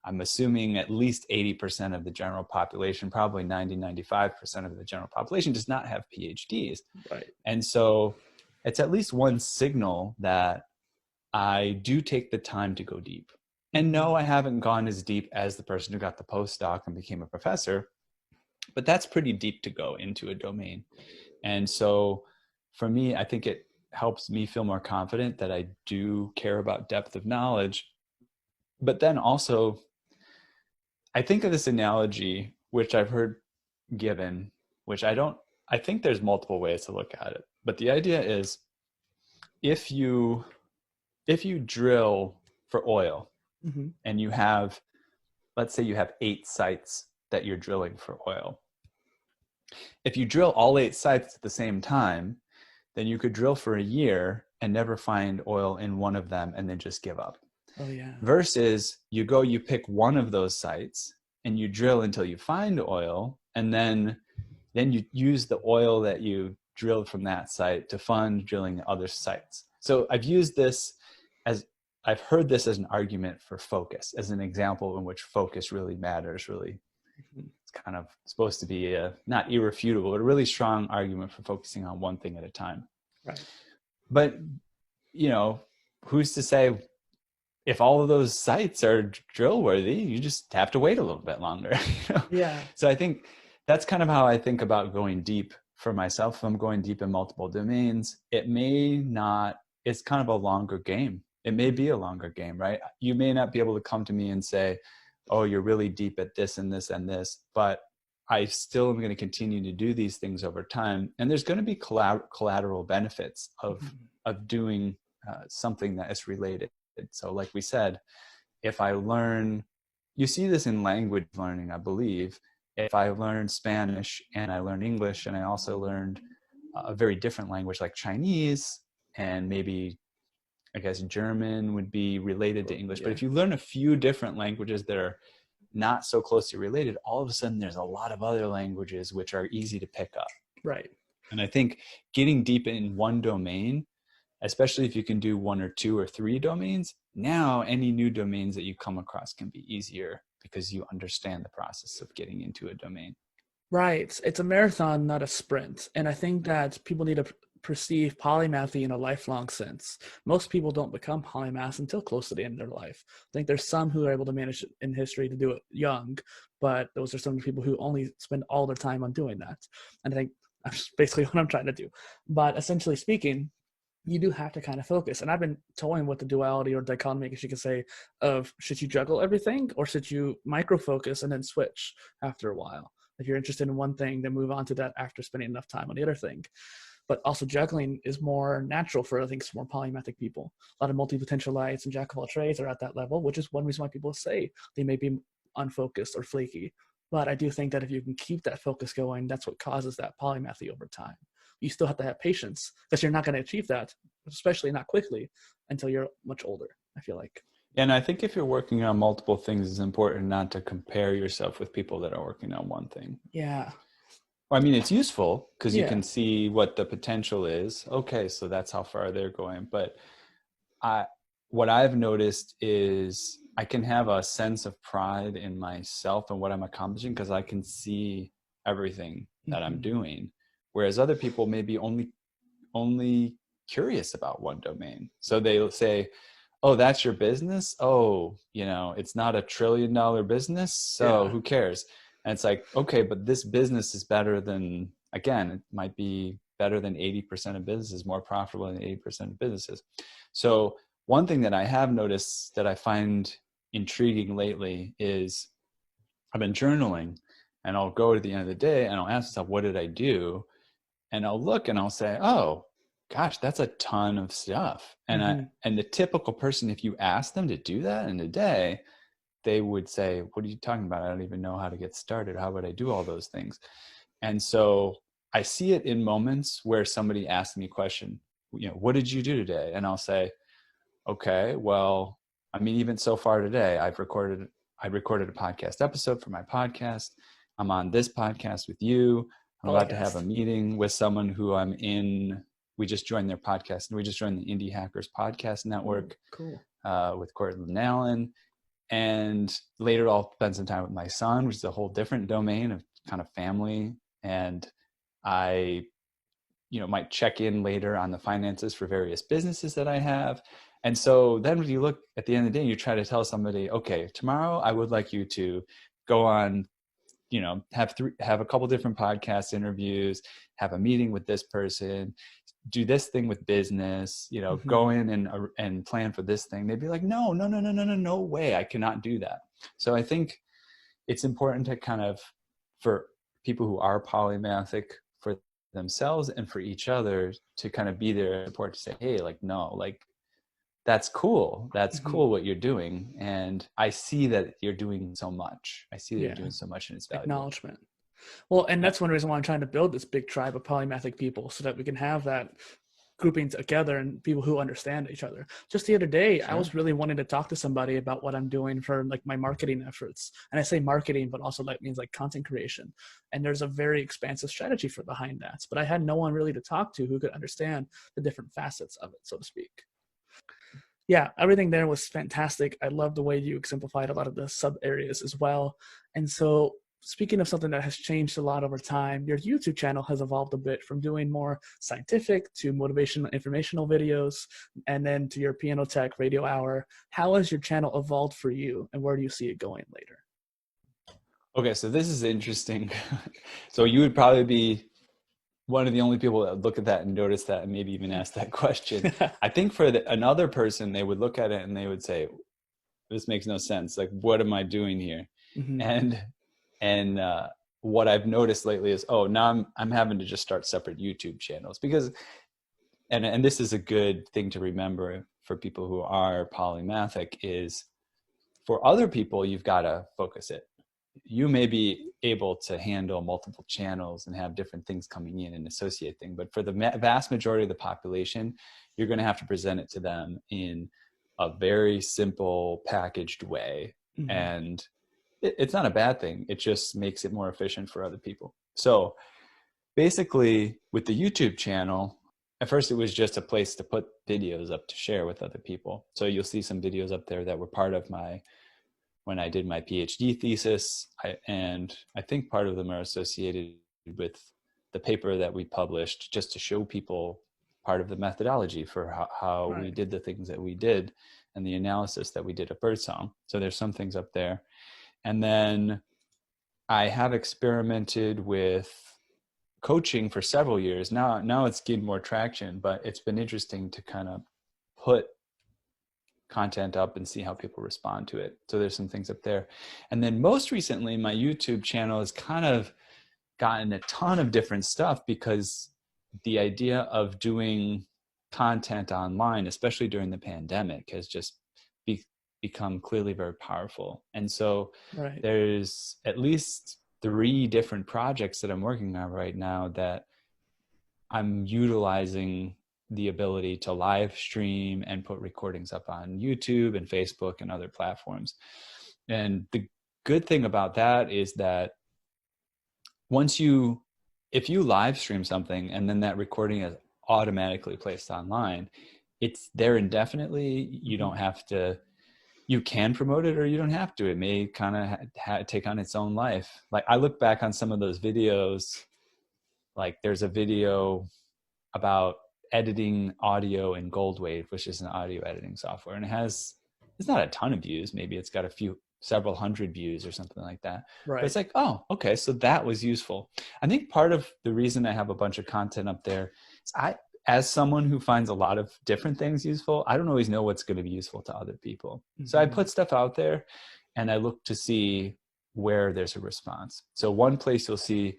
I'm assuming at least 80% of the general population, probably 95% of the general population does not have PhDs. Right. And so it's at least one signal that I do take the time to go deep. And no, I haven't gone as deep as the person who got the postdoc and became a professor, but that's pretty deep to go into a domain. And so for me, I think it helps me feel more confident that I do care about depth of knowledge. But then also, I think of this analogy, which I've heard given, which I think there's multiple ways to look at it. But the idea is, if you drill for oil, mm-hmm. and you have, let's say you have 8 sites that you're drilling for oil. If you drill all 8 sites at the same time, then you could drill for a year and never find oil in one of them and then just give up. Oh, yeah. Versus you pick one of those sites and you drill until you find oil, and then you use the oil that you drilled from that site to fund drilling other sites. So I've heard this as an argument for focus, as an example in which focus really matters, really. It's kind of supposed to be not irrefutable, but a really strong argument for focusing on one thing at a time. Right. But, you know, who's to say if all of those sites are drill worthy, you just have to wait a little bit longer. You know? Yeah. So I think that's kind of how I think about going deep for myself. If I'm going deep in multiple domains, it's kind of a longer game. It may be a longer game, right? You may not be able to come to me and say, oh, you're really deep at this and this and this, but I still am going to continue to do these things over time. And there's going to be collateral benefits of doing something that is related. So like we said, if I learn, you see this in language learning, I believe. If I learn Spanish and I learn English and I also learned a very different language like Chinese, and maybe I guess German would be related to English. Yeah. But if you learn a few different languages that are not so closely related, all of a sudden there's a lot of other languages which are easy to pick up. Right. And I think getting deep in one domain, especially if you can do 1 or 2 or 3 domains, now any new domains that you come across can be easier because you understand the process of getting into a domain. Right. It's a marathon, not a sprint. And I think that people need to perceive polymathy in a lifelong sense. Most people don't become polymaths until close to the end of their life. I think there's some who are able to manage in history to do it young, but those are some people who only spend all their time on doing that. And I think that's basically what I'm trying to do. But essentially speaking, you do have to kind of focus. And I've been toying with the duality or dichotomy, I guess you could say, of should you juggle everything or should you micro focus and then switch after a while? If you're interested in one thing, then move on to that after spending enough time on the other thing. But also juggling is more natural for, I think, more polymathic people. A lot of multi-potentialites and jack of all trades are at that level, which is one reason why people say they may be unfocused or flaky. But I do think that if you can keep that focus going, that's what causes that polymathy over time. You still have to have patience because you're not going to achieve that, especially not quickly, until you're much older, I feel like. And I think if you're working on multiple things, it's important not to compare yourself with people that are working on one thing. Yeah. I mean, it's useful because you Yeah. can see what the potential is. Okay, so that's how far they're going. But what I've noticed is I can have a sense of pride in myself and what I'm accomplishing because I can see everything that I'm doing. Whereas other people may be only curious about one domain. So they'll say, oh, that's your business? Oh, it's not $1 trillion business. So who cares? And it's like, okay, but this business is better than, again, it might be better than 80% of businesses, more profitable than 80% of businesses. So one thing that I have noticed that I find intriguing lately is I've been journaling and I'll go to the end of the day and I'll ask myself, what did I do? And I'll look and I'll say, oh, gosh, that's a ton of stuff. And and the typical person, if you ask them to do that in a day, they would say, what are you talking about? I don't even know how to get started. How would I do all those things? And so I see it in moments where somebody asks me a question, what did you do today? And I'll say, okay, well, I mean, even so far today, I recorded a podcast episode for my podcast. I'm on this podcast with you. I'm about to have a meeting with someone who we just joined their podcast, and we just joined the Indie Hackers Podcast Network. Cool. With Cortland Allen. And later I'll spend some time with my son, which is a whole different domain of kind of family. And I, might check in later on the finances for various businesses that I have. And so then when you look at the end of the day, you try to tell somebody, okay, tomorrow I would like you to go on, have a couple different podcast interviews, have a meeting with this person, do this thing with business, go in and plan for this thing. They'd be like, no way, I cannot do that. So I think it's important to kind of, for people who are polymathic, for themselves and for each other, to kind of be there support, to say, hey, that's cool. That's cool what you're doing. And I see that you're doing so much. I see that you're doing so much, and it's valuable. Acknowledgement. Well, and that's one reason why I'm trying to build this big tribe of polymathic people, so that we can have that grouping together and people who understand each other. Just the other day, I was really wanting to talk to somebody about what I'm doing for my marketing efforts. And I say marketing, but also that means content creation. And there's a very expansive strategy behind that. But I had no one really to talk to who could understand the different facets of it, so to speak. Yeah, everything there was fantastic. I love the way you exemplified a lot of the sub areas as well. And so, speaking of something that has changed a lot over time, your YouTube channel has evolved a bit from doing more scientific to motivational, informational videos, and then to your Piano Tech Radio Hour. How has your channel evolved for you, and where do you see it going later? Okay, so this is interesting. So you would probably be one of the only people that look at that and notice that and maybe even ask that question. I think for another person, they would look at it and they would say, this makes no sense. What am I doing here? And what I've noticed lately is, now I'm having to just start separate YouTube channels, because and this is a good thing to remember for people who are polymathic, is for other people, you've got to focus it. You may be able to handle multiple channels and have different things coming in and associate things, but for the vast majority of the population, you're going to have to present it to them in a very simple packaged way. Mm-hmm. And it's not a bad thing. It just makes it more efficient for other people. So basically with the YouTube channel, at first it was just a place to put videos up to share with other people. So you'll see some videos up there that were part of when I did my PhD thesis, and I think part of them are associated with the paper that we published, just to show people part of the methodology for how we did the things that we did and the analysis that we did at Birdsong. So there's some things up there. And then I have experimented with coaching for several years. Now it's gained more traction, but it's been interesting to kind of put content up and see how people respond to it. So there's some things up there. And then most recently, my YouTube channel has kind of gotten a ton of different stuff, because the idea of doing content online, especially during the pandemic, has just become clearly very powerful. And so there's at least 3 different projects that I'm working on right now that I'm utilizing the ability to live stream and put recordings up on YouTube and Facebook and other platforms. And the good thing about that is that if you live stream something and then that recording is automatically placed online, it's there indefinitely. You don't have to, you can promote it or you don't have to. It may kind of take on its own life. Like I look back on some of those videos, like there's a video about editing audio in Goldwave, which is an audio editing software, and it's not a ton of views. Maybe it's got several hundred views or something like that. But it's like, oh, okay, so that was useful. I think part of the reason I have a bunch of content up there is as someone who finds a lot of different things useful, I don't always know what's going to be useful to other people. Mm-hmm. So I put stuff out there and I look to see where there's a response. So one place you'll see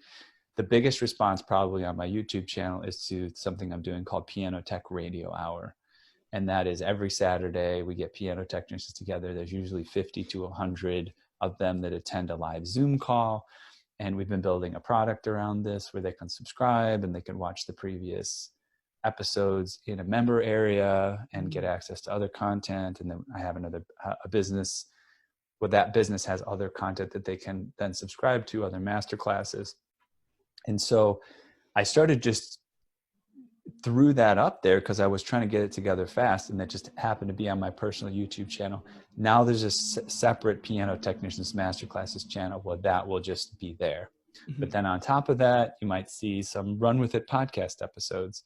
the biggest response probably on my YouTube channel is to something I'm doing called Piano Tech Radio Hour. And that is every Saturday we get piano technicians together. There's usually 50 to 100 of them that attend a live Zoom call. And we've been building a product around this where they can subscribe and they can watch the previous episodes in a member area and get access to other content. And then I have a business where that business has other content that they can then subscribe to, other masterclasses. And so I started just threw that up there because I was trying to get it together fast, and that just happened to be on my personal YouTube channel. Now there's a separate Piano Technicians Masterclasses channel where that will just be there. Mm-hmm. But then on top of that, you might see some Runwithit podcast episodes.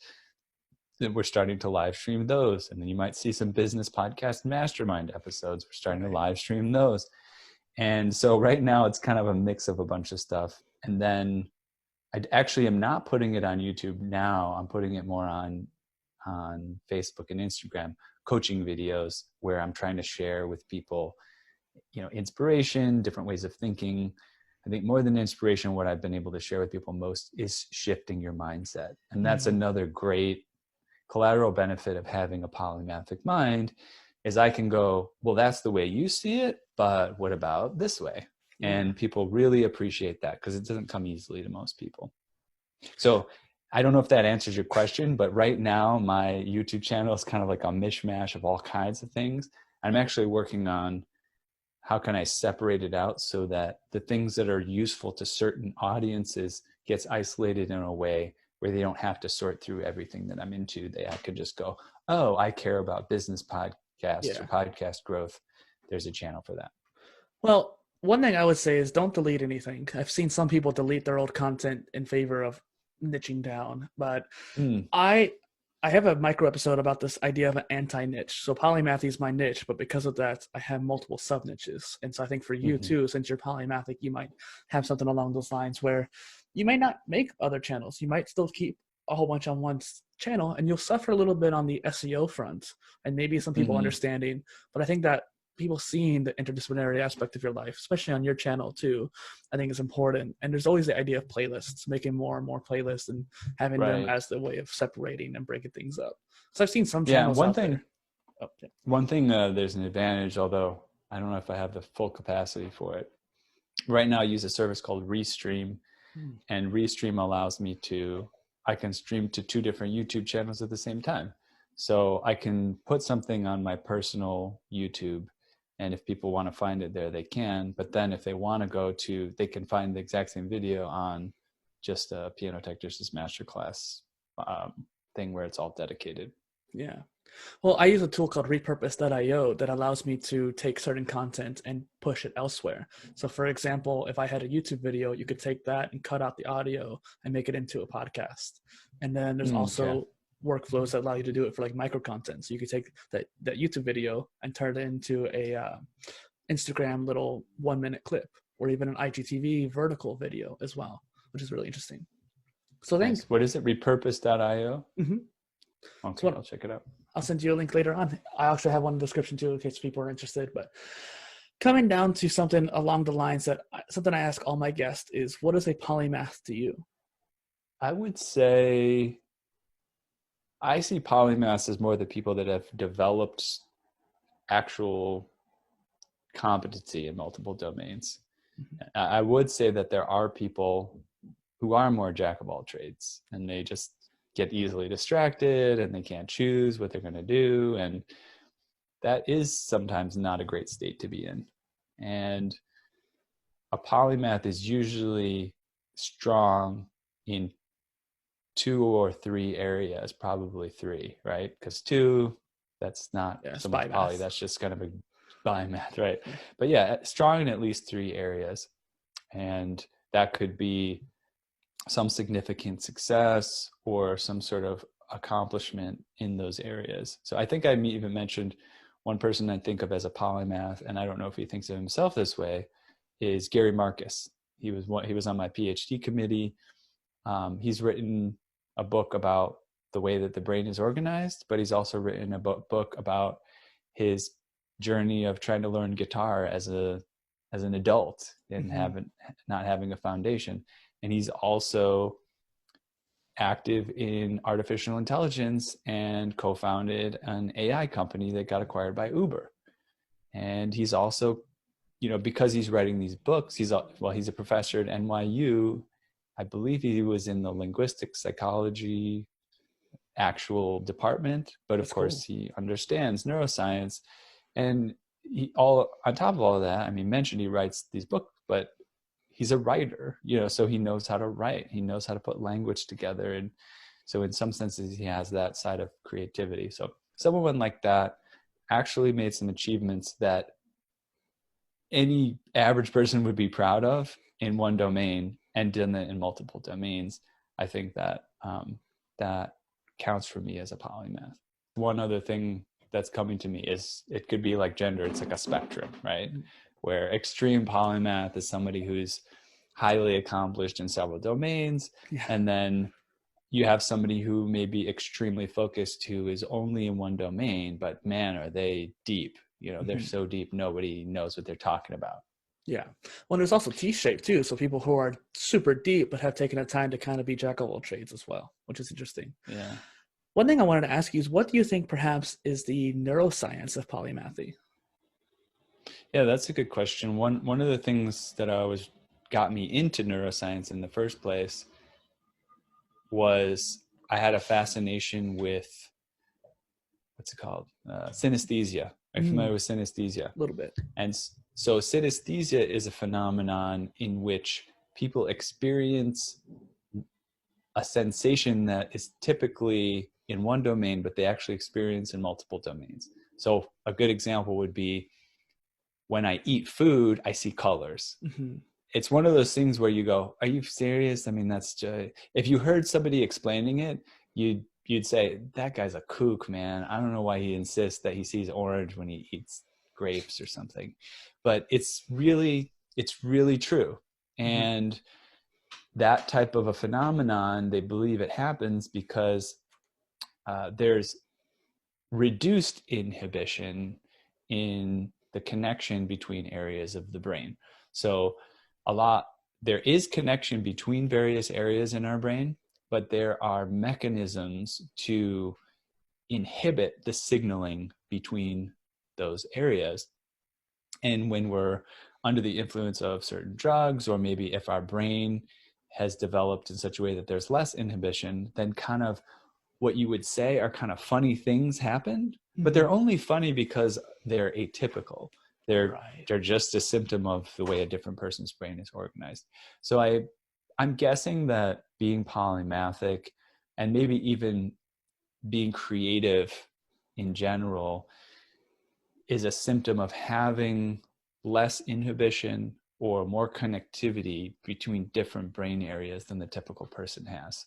Then we're starting to live stream those. And then you might see some business podcast mastermind episodes. We're starting to live stream those. And so right now it's kind of a mix of a bunch of stuff. And then I actually am not putting it on YouTube now. I'm putting it more on Facebook and Instagram, coaching videos where I'm trying to share with people, inspiration, different ways of thinking. I think more than inspiration, what I've been able to share with people most is shifting your mindset. And that's another great collateral benefit of having a polymathic mind is I can go, well, that's the way you see it, but what about this way? And people really appreciate that because it doesn't come easily to most people. So I don't know if that answers your question, but right now my YouTube channel is kind of like a mishmash of all kinds of things. I'm actually working on how can I separate it out so that the things that are useful to certain audiences gets isolated in a way where they don't have to sort through everything that I'm into. I could just go, oh, I care about business podcasts or podcast growth. There's a channel for that. Well, one thing I would say is don't delete anything. I've seen some people delete their old content in favor of niching down, but I have a micro episode about this idea of an anti-niche. So polymathy is my niche, but because of that, I have multiple sub-niches. And so I think for you too, since you're polymathic, you might have something along those lines where you may not make other channels. You might still keep a whole bunch on one channel and you'll suffer a little bit on the SEO front and maybe some people understanding. But I think that people seeing the interdisciplinary aspect of your life, especially on your channel too, I think is important. And there's always the idea of playlists, making more and more playlists and having them Right. as the way of separating and breaking things up. So I've seen some Yeah. And channels out there. Oh, yeah. one thing, there's an advantage, although I don't know if I have the full capacity for it. Right now I use a service called Restream, and Restream allows me I can stream to 2 different YouTube channels at the same time. So I can put something on my personal YouTube, and if people want to find it there, they can. But then if they want to they can find the exact same video on just a Piano Technician's Masterclass thing where it's all dedicated. Yeah. Well, I use a tool called Repurposed.io that allows me to take certain content and push it elsewhere. So for example, if I had a YouTube video, you could take that and cut out the audio and make it into a podcast. And then there's also workflows that allow you to do it for like micro content. So you could take that YouTube video and turn it into a Instagram little 1-minute clip, or even an IGTV vertical video as well, which is really interesting. So thanks. Nice. What is it? Repurposed.io? Mm-hmm. Okay, So I'll check it out. I'll send you a link later on. I actually have one in the description too, in case people are interested. But coming down to something along the lines that something I ask all my guests is, what is a polymath to you? I would say I see polymaths as more the people that have developed actual competency in multiple domains. I would say that there are people who are more jack of all trades, and they just get easily distracted and they can't choose what they're going to do. And that is sometimes not a great state to be in. And a polymath is usually strong in 2 or 3 areas, probably 3, right? Because 2, that's not so much poly, that's just kind of a polymath, right? But yeah, strong in at least 3 areas. And that could be some significant success or some sort of accomplishment in those areas. So I think I even mentioned one person I think of as a polymath, and I don't know if he thinks of himself this way, is Gary Marcus. He was on my PhD committee. He's written a book about the way that the brain is organized, but he's also written a book about his journey of trying to learn guitar as an adult and not having a foundation. And he's also active in artificial intelligence and co-founded an AI company that got acquired by Uber. And he's also, because he's writing these books, he's a professor at NYU. I believe he was in the linguistic psychology actual department, but of course he understands neuroscience. And on top of all of that, mentioned he writes these books, but he's a writer, so he knows how to write. He knows how to put language together. And so in some senses, he has that side of creativity. So someone like that actually made some achievements that any average person would be proud of in one domain and done it in multiple domains. I think that that counts for me as a polymath. One other thing that's coming to me is it could be like gender. It's like a spectrum, right? Where extreme polymath is somebody who's highly accomplished in several domains. Yeah. And then you have somebody who may be extremely focused, who is only in one domain, but man, are they deep. They're so deep, nobody knows what they're talking about. Yeah. Well, there's also T-shaped too. So people who are super deep, but have taken the time to kind of be jack of all trades as well, which is interesting. Yeah. One thing I wanted to ask you is, what do you think perhaps is the neuroscience of polymathy? Yeah, that's a good question. One of the things that got me into neuroscience in the first place was I had a fascination with, what's it called? Synesthesia. Are you familiar with synesthesia? A little bit. And so synesthesia is a phenomenon in which people experience a sensation that is typically in one domain, but they actually experience in multiple domains. So a good example would be, when I eat food, I see colors. It's one of those things where you go, are you serious? That's just, if you heard somebody explaining it, you'd say, that guy's a kook, man. I don't know why he insists that he sees orange when he eats grapes or something. But it's really true. And that type of a phenomenon, they believe it happens because there's reduced inhibition in the connection between areas of the brain. So there is connection between various areas in our brain, but there are mechanisms to inhibit the signaling between those areas. And when we're under the influence of certain drugs, or maybe if our brain has developed in such a way that there's less inhibition, then kind of what you would say are kind of funny things happen, but they're only funny because they're atypical. They're just a symptom of the way a different person's brain is organized. So I'm guessing that being polymathic, and maybe even being creative in general, is a symptom of having less inhibition or more connectivity between different brain areas than the typical person has.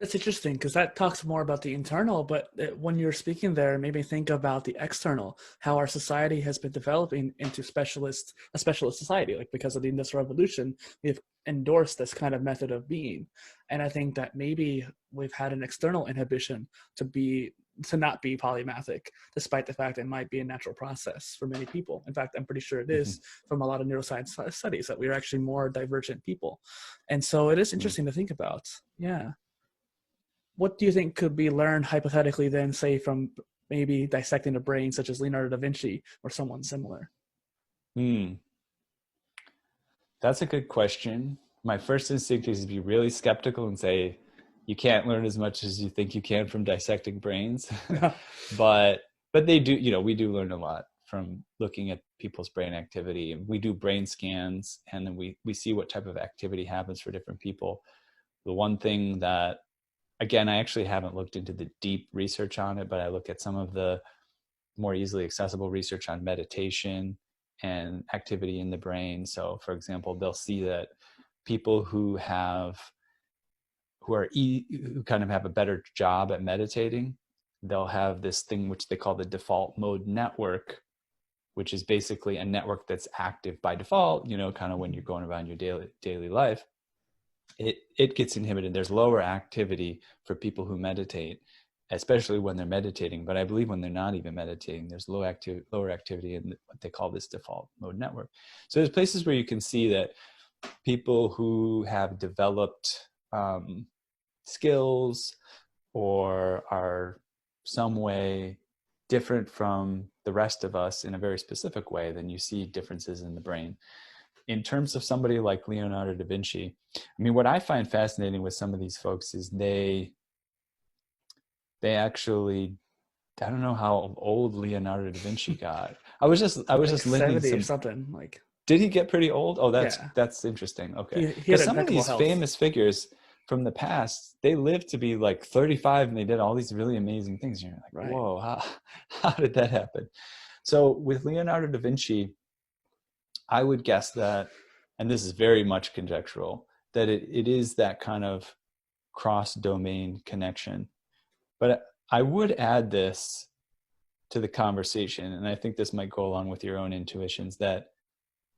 That's interesting, because that talks more about the internal, but when you're speaking there, it made me think about the external, how our society has been developing into a specialist society. Like, because of the Industrial Revolution, we've endorsed this kind of method of being. And I think that maybe we've had an external inhibition to not be polymathic, despite the fact it might be a natural process for many people. In fact, I'm pretty sure it is from a lot of neuroscience studies, that we are actually more divergent people. And so it is interesting to think about. Yeah. What do you think could be learned hypothetically then, say, from maybe dissecting a brain such as Leonardo da Vinci or someone similar? That's a good question. My first instinct is to be really skeptical and say, you can't learn as much as you think you can from dissecting brains. but they do, we do learn a lot from looking at people's brain activity. And we do brain scans, and then we see what type of activity happens for different people. The one thing that, again, I actually haven't looked into the deep research on it, but I look at some of the more easily accessible research on meditation and activity in the brain. So, for example, they'll see that people who kind of have a better job at meditating, they'll have this thing which they call the default mode network, which is basically a network that's active by default, kind of when you're going about your daily life. It gets inhibited. There's lower activity for people who meditate, especially when they're meditating. But I believe when they're not even meditating, there's lower activity in what they call this default mode network. So there's places where you can see that people who have developed skills or are some way different from the rest of us in a very specific way, then you see differences in the brain. In terms of somebody like Leonardo da Vinci, I mean, what I find fascinating with some of these folks is they actually, I don't know how old Leonardo da Vinci got. I was just linking 70 or something. Like, did he get pretty old? Oh, that's interesting. Okay, he had some of these health. famous figures from the past, they lived to be like 35, and they did all these really amazing things. And you're like, whoa, how did that happen? So with Leonardo da Vinci, I would guess that, and this is very much conjectural, that it is that kind of cross-domain connection. But I would add this to the conversation, and I think this might go along with your own intuitions, that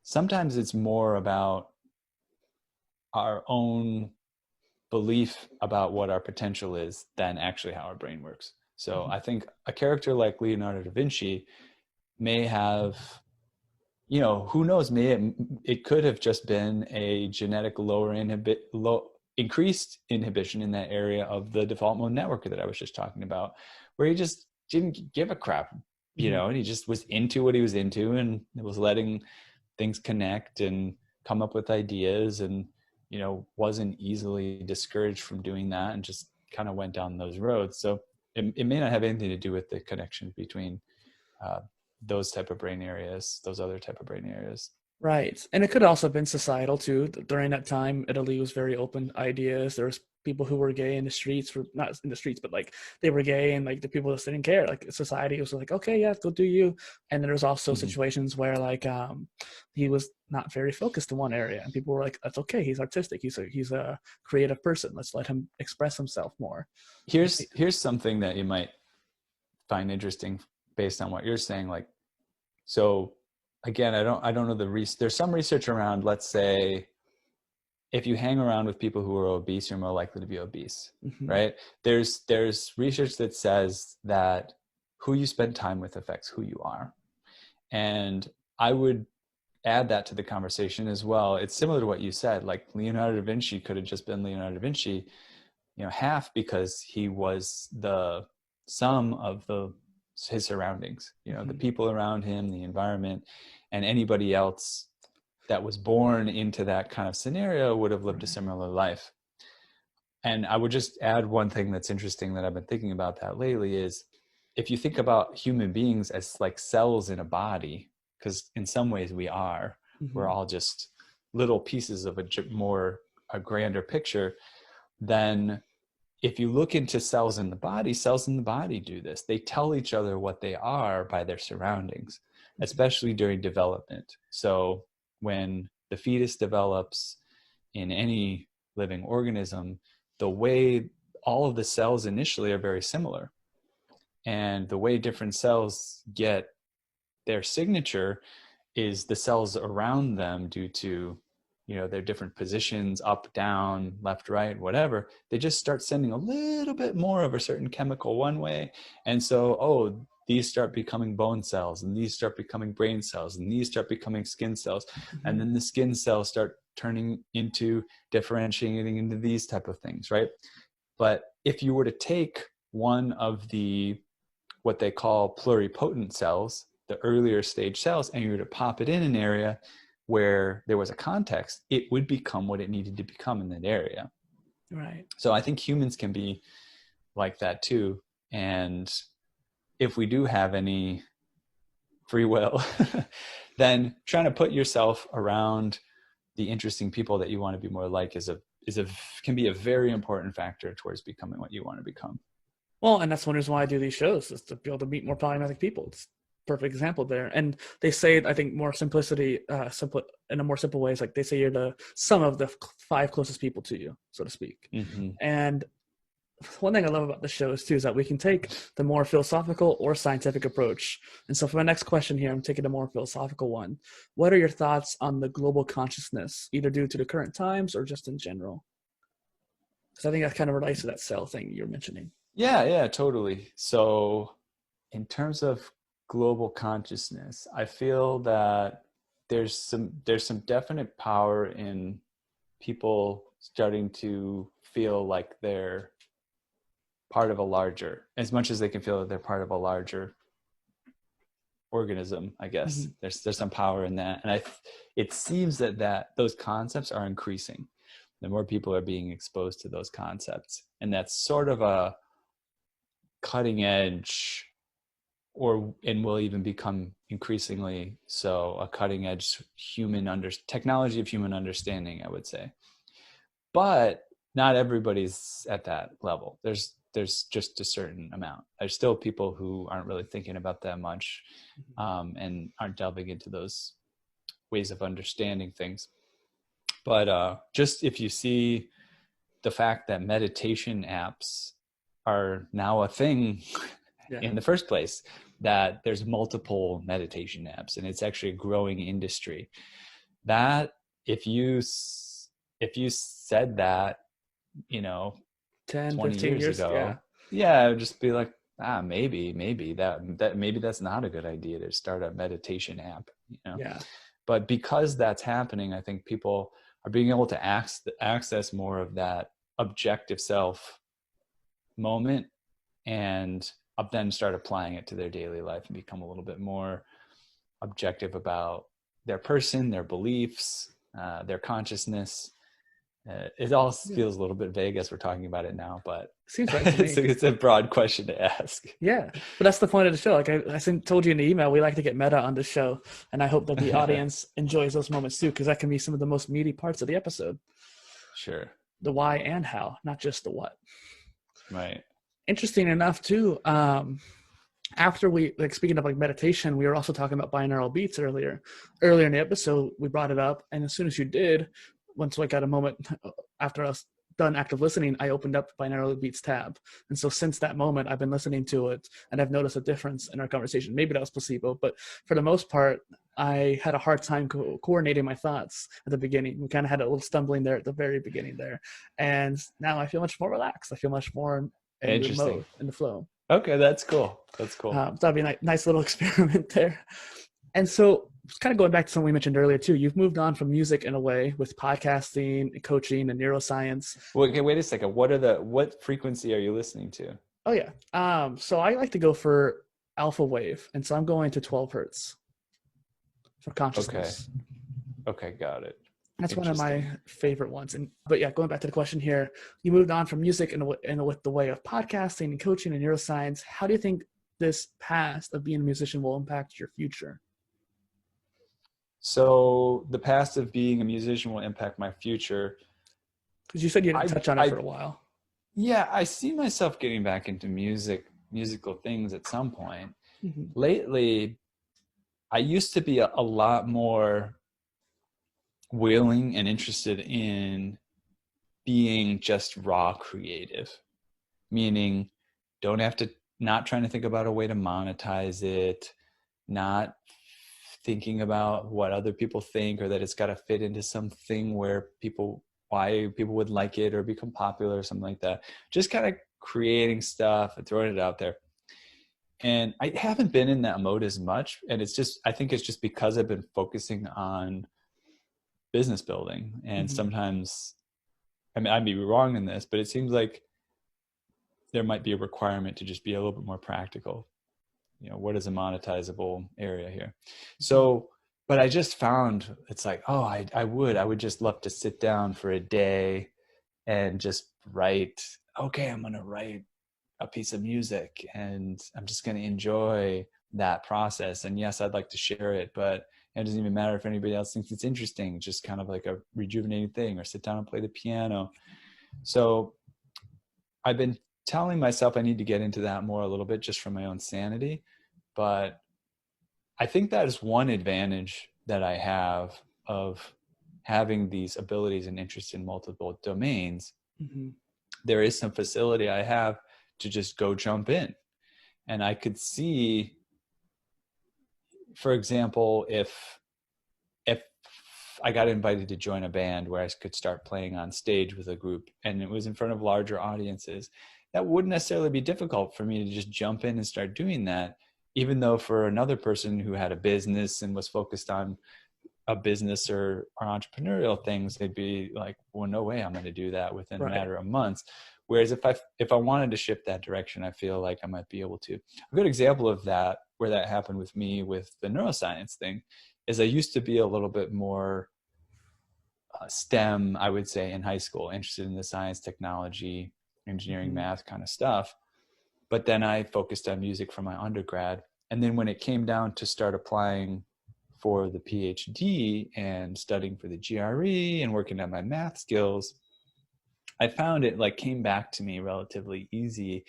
sometimes it's more about our own belief about what our potential is than actually how our brain works. So I think a character like Leonardo da Vinci may have, who knows, it could have just been a genetic increased inhibition in that area of the default mode network that I was just talking about, where he just didn't give a crap, and he just was into what he was into, and it was letting things connect and come up with ideas, and wasn't easily discouraged from doing that, and just kind of went down those roads. So it may not have anything to do with the connection between those type of brain areas, those other type of brain areas. Right. And it could also have been societal too. During that time, Italy was very open to ideas. There was people who were gay in the streets, or not in the streets, but like they were gay, and like the people just didn't care. Like society was like, okay, yeah, go do you. And then there was also situations where like he was not very focused in one area, and people were like, that's okay, he's artistic, he's a creative person, let's let him express himself more. Here's something that you might find interesting based on what you're saying. Like, so again, I don't know there's some research around, let's say, if you hang around with people who are obese, you're more likely to be obese, right? There's research that says that who you spend time with affects who you are. And I would add that to the conversation as well. It's similar to what you said, like Leonardo da Vinci could have just been Leonardo da Vinci, half because he was the sum of his surroundings, the people around him, the environment, and anybody else that was born into that kind of scenario would have lived a similar life. And I would just add one thing that's interesting that I've been thinking about that lately is if you think about human beings as like cells in a body, because in some ways we are, we're all just little pieces of a grander picture, then if you look into cells in the body do this. They tell each other what they are by their surroundings, especially during development. So when the fetus develops in any living organism, the way all of the cells initially are very similar. And the way different cells get their signature is the cells around them, due to their different positions, up, down, left, right, whatever, they just start sending a little bit more of a certain chemical one way. And so, these start becoming bone cells, and these start becoming brain cells, and these start becoming skin cells. And then the skin cells start turning into differentiating into these type of things, right? But if you were to take one of the, what they call pluripotent cells, the earlier stage cells, and you were to pop it in an area where there was a context, it would become what it needed to become in that area. Right. So I think humans can be like that too. And if we do have any free will, then trying to put yourself around the interesting people that you want to be more like can be a very important factor towards becoming what you want to become. Well, and that's one reason why I do these shows, is to be able to meet more polymathic people. It's a perfect example there. And they say, I think, more simplicity, in a more simple way, is like they say you're the sum of the 5 closest people to you, so to speak. And one thing I love about the show is too, is that we can take the more philosophical or scientific approach. And so for my next question here, I'm taking a more philosophical one. What are your thoughts on the global consciousness, either due to the current times or just in general? Because I think that kind of relates to that cell thing you're mentioning. Yeah, totally. So in terms of global consciousness, I feel that there's some definite power in people starting to feel like they're part of a larger, as much as they can feel that they're part of a larger organism, I guess. There's some power in that. And it seems that those concepts are increasing. The more people are being exposed to those concepts. And that's sort of a cutting edge, and will even become increasingly so, a cutting edge technology of human understanding, I would say. But not everybody's at that level. There's just a certain amount. There's still people who aren't really thinking about that much, and aren't delving into those ways of understanding things. But just if you see the fact that meditation apps are now a thing in the first place, that there's multiple meditation apps, and it's actually a growing industry, that if you said that, 10, 20 15 years ago, I would just be like, maybe that's not a good idea to start a meditation app, But because that's happening, I think people are being able to access more of that objective self moment, and then start applying it to their daily life and become a little bit more objective about their person, their beliefs, their consciousness. It all feels a little bit vague as we're talking about it now, but seems right to me. It's a broad question to ask. Yeah, but that's the point of the show. Like I told you in the email, we like to get meta on the show, and I hope that the audience enjoys those moments too, because that can be some of the most meaty parts of the episode. Sure. The why and how, not just the what. Right. Interesting enough too, after we, like, speaking of like meditation, we were also talking about binaural beats earlier in the episode. We brought it up, and as soon as you did, once I got a moment after I was done active listening, I opened up the Binaural Beats tab. And so since that moment, I've been listening to it, and I've noticed a difference in our conversation. Maybe that was placebo, but for the most part, I had a hard time coordinating my thoughts at the beginning. We kind of had a little stumbling there at the very beginning there. And now I feel much more relaxed. I feel much more in the mode, in the flow. Okay, that's cool. So that'd be a nice little experiment there. And so, kind of going back to something we mentioned earlier too, you've moved on from music in a way with podcasting, and coaching, and neuroscience. Well, okay, wait a second. What frequency are you listening to? Oh yeah. So I like to go for alpha wave, and so I'm going to 12 hertz for Okay. consciousness. Okay, got it. That's one of my Interesting. favorite ones. And but yeah, going back to the question here, you moved on from music and with the way of podcasting and coaching and neuroscience. How do you think this past of being a musician will impact your future? So the past of being a musician will impact my future. Because you said you didn't I, touch on it I, for a while. yeah, I see myself getting back into musical things at some point. Mm-hmm. Lately, I used to be a lot more willing and interested in being just raw creative, meaning don't have to, not trying to think about a way to monetize it, not thinking about what other people think or that it's got to fit into something where why people would like it or become popular or something like that. Just kind of creating stuff and throwing it out there. And I haven't been in that mode as much. And I think it's just because I've been focusing on business building. And Mm-hmm. sometimes, I mean, I'd be wrong in this, but it seems like there might be a requirement to just be a little bit more practical. What is a monetizable area here? So, but I just found it's like, oh, I would just love to sit down for a day and just write, okay, I'm going to write a piece of music and I'm just going to enjoy that process. And yes, I'd like to share it, but it doesn't even matter if anybody else thinks it's interesting. It's just kind of like a rejuvenating thing, or sit down and play the piano. So I've been telling myself I need to get into that more a little bit just for my own sanity. But I think that is one advantage that I have of having these abilities and interests in multiple domains. Mm-hmm. There is some facility I have to just go jump in. And I could see, for example, if I got invited to join a band where I could start playing on stage with a group and it was in front of larger audiences, that wouldn't necessarily be difficult for me to just jump in and start doing that. Even though for another person who had a business and was focused on a business or entrepreneurial things, they'd be like, well, no way I'm going to do that within a Right. matter of months. Whereas if I wanted to shift that direction, I feel like I might be able to. A good example of that, where that happened with me with the neuroscience thing, is I used to be a little bit more STEM, I would say, in high school, interested in the science, technology, engineering, Mm-hmm. math kind of stuff. But then I focused on music for my undergrad. And then when it came down to start applying for the PhD and studying for the GRE and working on my math skills, I found it like came back to me relatively easy,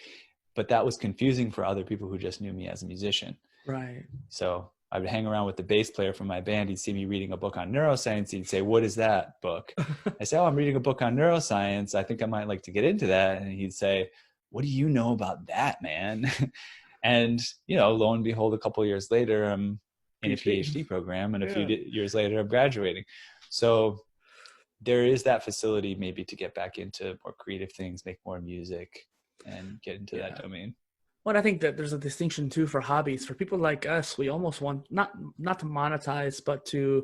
but that was confusing for other people who just knew me as a musician. Right. So I would hang around with the bass player from my band. He'd see me reading a book on neuroscience. He'd say, "What is that book?" I say, "Oh, I'm reading a book on neuroscience. I think I might like to get into that." And he'd say, "What do you know about that, man?" And, lo and behold, a couple of years later, I'm in a PhD program, and a few years later, I'm graduating. So there is that facility maybe to get back into more creative things, make more music, and get into that domain. Well, I think that there's a distinction too for hobbies. For people like us, we almost want not to monetize, but to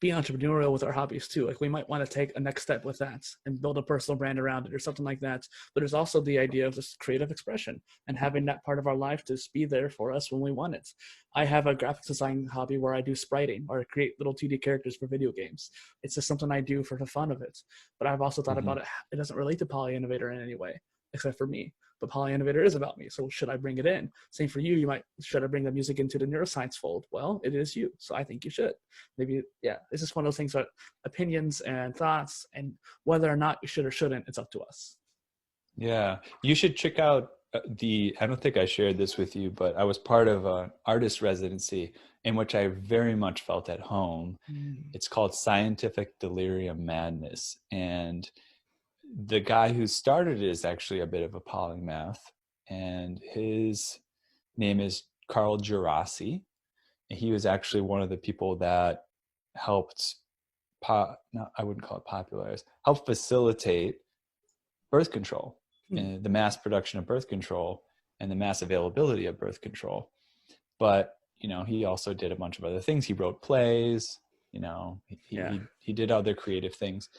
be entrepreneurial with our hobbies too. Like we might want to take a next step with that and build a personal brand around it or something like that. But there's also the idea of this creative expression and having that part of our life just be there for us when we want it. I have a graphics design hobby where I do spriting or create little 2D characters for video games. It's just something I do for the fun of it. But I've also thought about it. It doesn't relate to PolyInnovator in any way, except for me. But PolyInnovator is about me, so should I bring it in? Same for you. Should I bring the music into the neuroscience fold? Well, it is you, so I think you should. Maybe, yeah. It's just one of those things that opinions and thoughts, and whether or not you should or shouldn't, it's up to us. Yeah, you should check out I don't think I shared this with you, but I was part of an artist residency in which I very much felt at home. It's called Scientific Delirium Madness, and the guy who started it is actually a bit of a polymath, and his name is Carl Gerasi. He was actually one of the people that helped I wouldn't call it popularize, helped facilitate birth control and the mass production of birth control and the mass availability of birth control. But he also did a bunch of other things. He wrote plays, he did other creative things.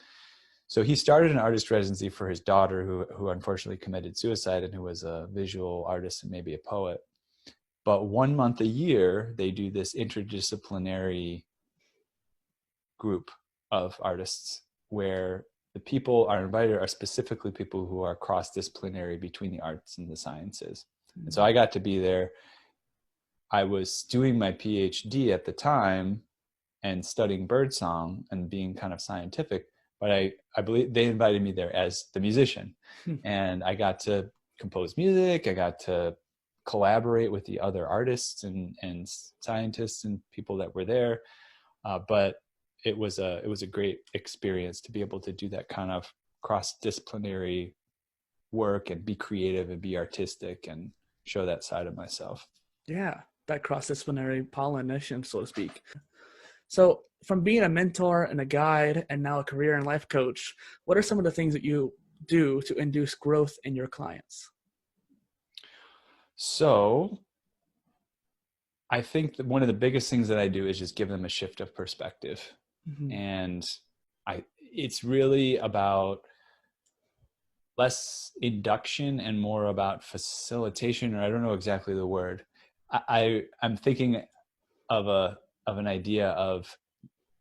So he started an artist residency for his daughter who unfortunately committed suicide and who was a visual artist and maybe a poet. But 1 month a year, they do this interdisciplinary group of artists where the people are invited are specifically people who are cross-disciplinary between the arts and the sciences. And so I got to be there. I was doing my PhD at the time and studying birdsong and being kind of scientific, but I believe they invited me there as the musician. And I got to compose music. I got to collaborate with the other artists and scientists and people that were there. But it was a great experience to be able to do that kind of cross-disciplinary work and be creative and be artistic and show that side of myself. Yeah, that cross-disciplinary pollination, so to speak. So from being a mentor and a guide and now a career and life coach, what are some of the things that you do to induce growth in your clients? So I think that one of the biggest things that I do is just give them a shift of perspective. Mm-hmm. And it's really about less induction and more about facilitation, or I don't know exactly the word. I'm thinking of an idea of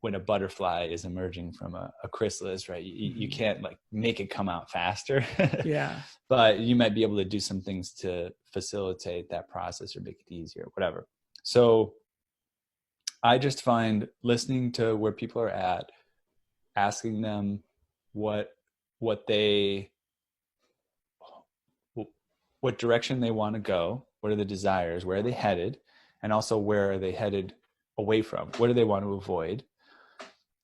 when a butterfly is emerging from a chrysalis, right? You can't like make it come out faster. Yeah. But you might be able to do some things to facilitate that process or make it easier, whatever. So I just find listening to where people are at, asking them what direction they want to go, what are the desires, where are they headed, and also where are they headed away from, what do they want to avoid,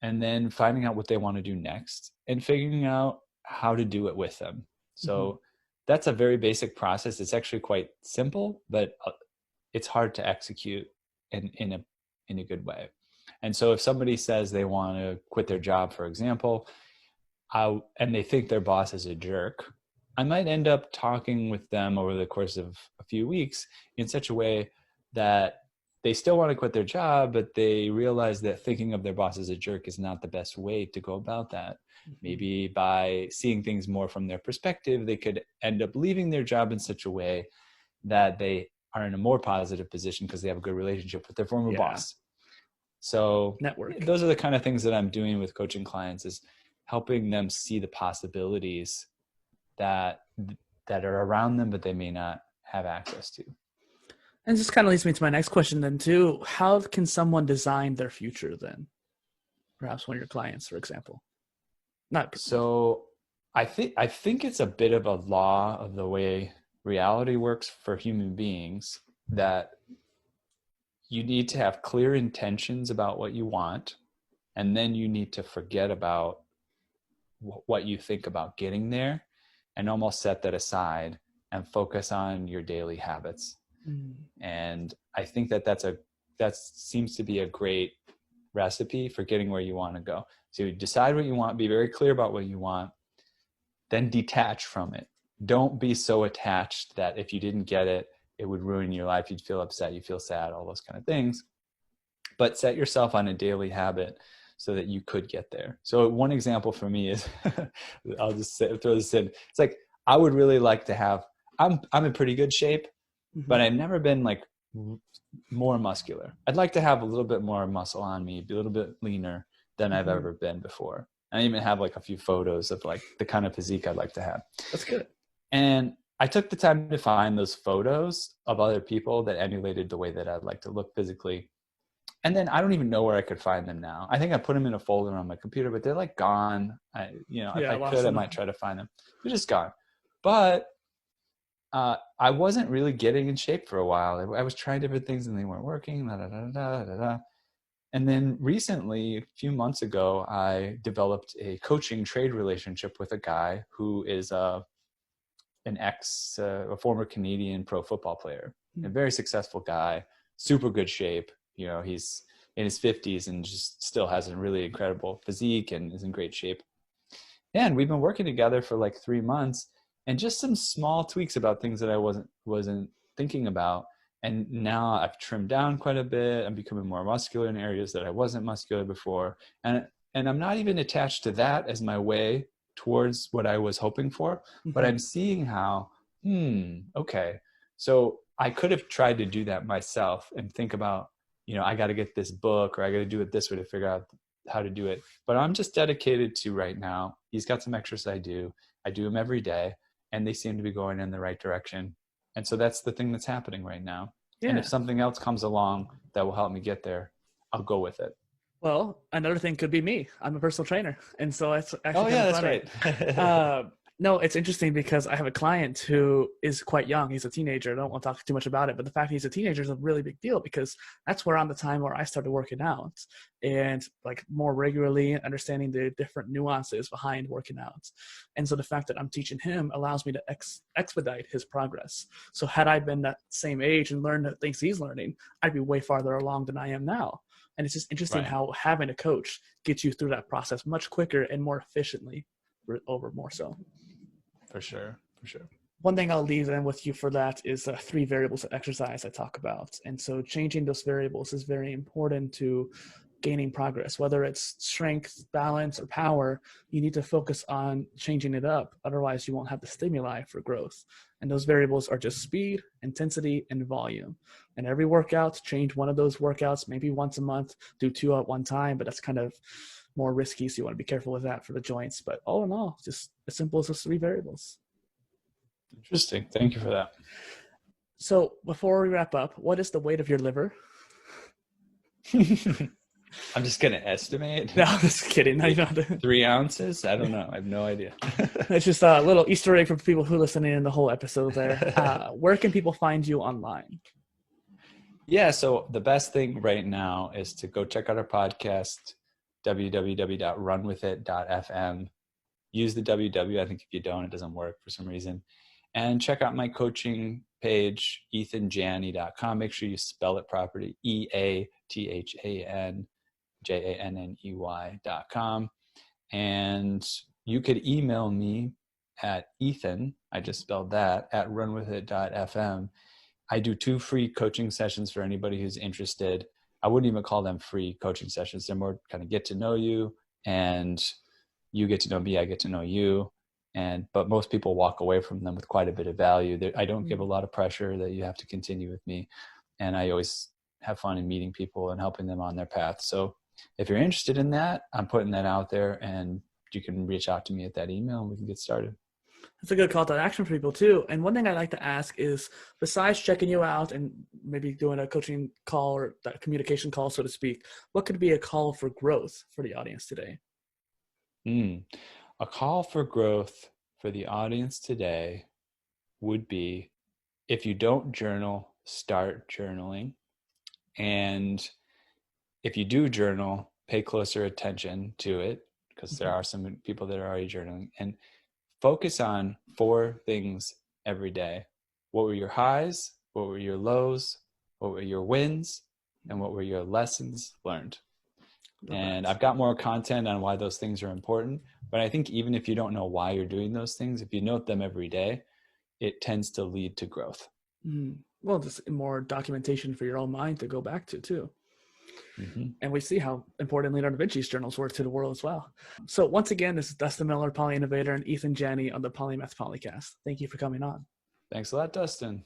and then finding out what they want to do next and figuring out how to do it with them. So that's a very basic process. It's actually quite simple, but it's hard to execute in a good way. And so if somebody says they want to quit their job, for example, and they think their boss is a jerk, I might end up talking with them over the course of a few weeks in such a way that they still want to quit their job, but they realize that thinking of their boss as a jerk is not the best way to go about that. Maybe by seeing things more from their perspective, they could end up leaving their job in such a way that they are in a more positive position because they have a good relationship with their former boss. So network. Those are the kind of things that I'm doing with coaching clients, is helping them see the possibilities that are around them, but they may not have access to. And this kind of leads me to my next question then too. How can someone design their future then? Perhaps one of your clients, for example. So I think it's a bit of a law of the way reality works for human beings, that you need to have clear intentions about what you want, and then you need to forget about what you think about getting there and almost set that aside and focus on your daily habits. And I think that seems to be a great recipe for getting where you want to go. So you decide what you want, be very clear about what you want, then detach from it. Don't be so attached that if you didn't get it, it would ruin your life. You'd feel upset, you feel sad, all those kind of things. But set yourself on a daily habit so that you could get there. So one example for me is, I'll just throw this in. It's like, I would really like to have, I'm in pretty good shape, but I've never been like more muscular. I'd like to have a little bit more muscle on me, be a little bit leaner than I've ever been before. I even have like a few photos of like the kind of physique I'd like to have. That's good. And I took the time to find those photos of other people that emulated the way that I'd like to look physically. And then I don't even know where I could find them now. I think I put them in a folder on my computer, but they're like gone. If I could, I might try to find them. They're just gone. But I wasn't really getting in shape for a while. I was trying different things and they weren't working. And then recently, a few months ago, I developed a coaching trade relationship with a guy who is a former Canadian pro football player, a very successful guy, super good shape. He's in his 50s and just still has a really incredible physique and is in great shape. And we've been working together for like 3 months, and just some small tweaks about things that I wasn't thinking about. And now I've trimmed down quite a bit. I'm becoming more muscular in areas that I wasn't muscular before. And I'm not even attached to that as my way towards what I was hoping for, but I'm seeing how, okay. So I could have tried to do that myself and think about, I got to get this book, or I got to do it this way to figure out how to do it. But I'm just dedicated to right now. He's got some extras I do them every day, and they seem to be going in the right direction. And so that's the thing that's happening right now. Yeah. And if something else comes along that will help me get there, I'll go with it. Well, another thing could be me. I'm a personal trainer. And so it's actually that's right. No, it's interesting because I have a client who is quite young. He's a teenager. I don't want to talk too much about it, but the fact he's a teenager is a really big deal because that's around the time where I started working out and like more regularly understanding the different nuances behind working out. And so the fact that I'm teaching him allows me to expedite his progress. So had I been that same age and learned the things he's learning, I'd be way farther along than I am now. And it's just interesting how having a coach gets you through that process much quicker and more efficiently over more so. For sure. One thing I'll leave in with you for that is 3 variables of exercise I talk about. And so changing those variables is very important to gaining progress, whether it's strength, balance, or power. You need to focus on changing it up. Otherwise, you won't have the stimuli for growth. And those variables are just speed, intensity, and volume. And every workout, change one of those workouts, maybe once a month, do 2 at one time, but that's kind of more risky. So you want to be careful with that for the joints. But all in all, just as simple as those 3 variables. Interesting. Thank you for that. So before we wrap up, what is the weight of your liver? I'm just going to estimate. No, just kidding. No, you don't have to. 3 ounces? I don't know. I have no idea. It's just a little Easter egg for people who listen in the whole episode there. Where can people find you online? Yeah, so the best thing right now is to go check out our podcast, www.runwithit.fm. Use the www. I think if you don't, it doesn't work for some reason. And check out my coaching page, eathanjanney.com. Make sure you spell it properly, EATHANJANNEY.com. And you could email me at Eathan, I just spelled that, at runwithit.fm. I do 2 free coaching sessions for anybody who's interested. I wouldn't even call them free coaching sessions. They're more kind of get to know you, and you get to know me, I get to know you. But most people walk away from them with quite a bit of value. I don't give a lot of pressure that you have to continue with me. And I always have fun in meeting people and helping them on their path. So if you're interested in that, I'm putting that out there, and you can reach out to me at that email and we can get started. That's a good call to action for people too. And one thing I'd like to ask is, besides checking you out and maybe doing a coaching call or that communication call, so to speak, what could be a call for growth for the audience today? A call for growth for the audience today would be, if you don't journal, start journaling. And if you do journal, pay closer attention to it, because there are some people that are already journaling. And focus on 4 things every day. What were your highs? What were your lows? What were your wins? And what were your lessons learned? And I've got more content on why those things are important. But I think even if you don't know why you're doing those things, if you note them every day, it tends to lead to growth. Well, just more documentation for your own mind to go back to too. And we see how important Leonardo da Vinci's journals were to the world as well. So once again, this is Dustin Miller, PolyInnovator, and Eathan Janney on the Polymath Polycast. Thank you for coming on. Thanks a lot, Dustin.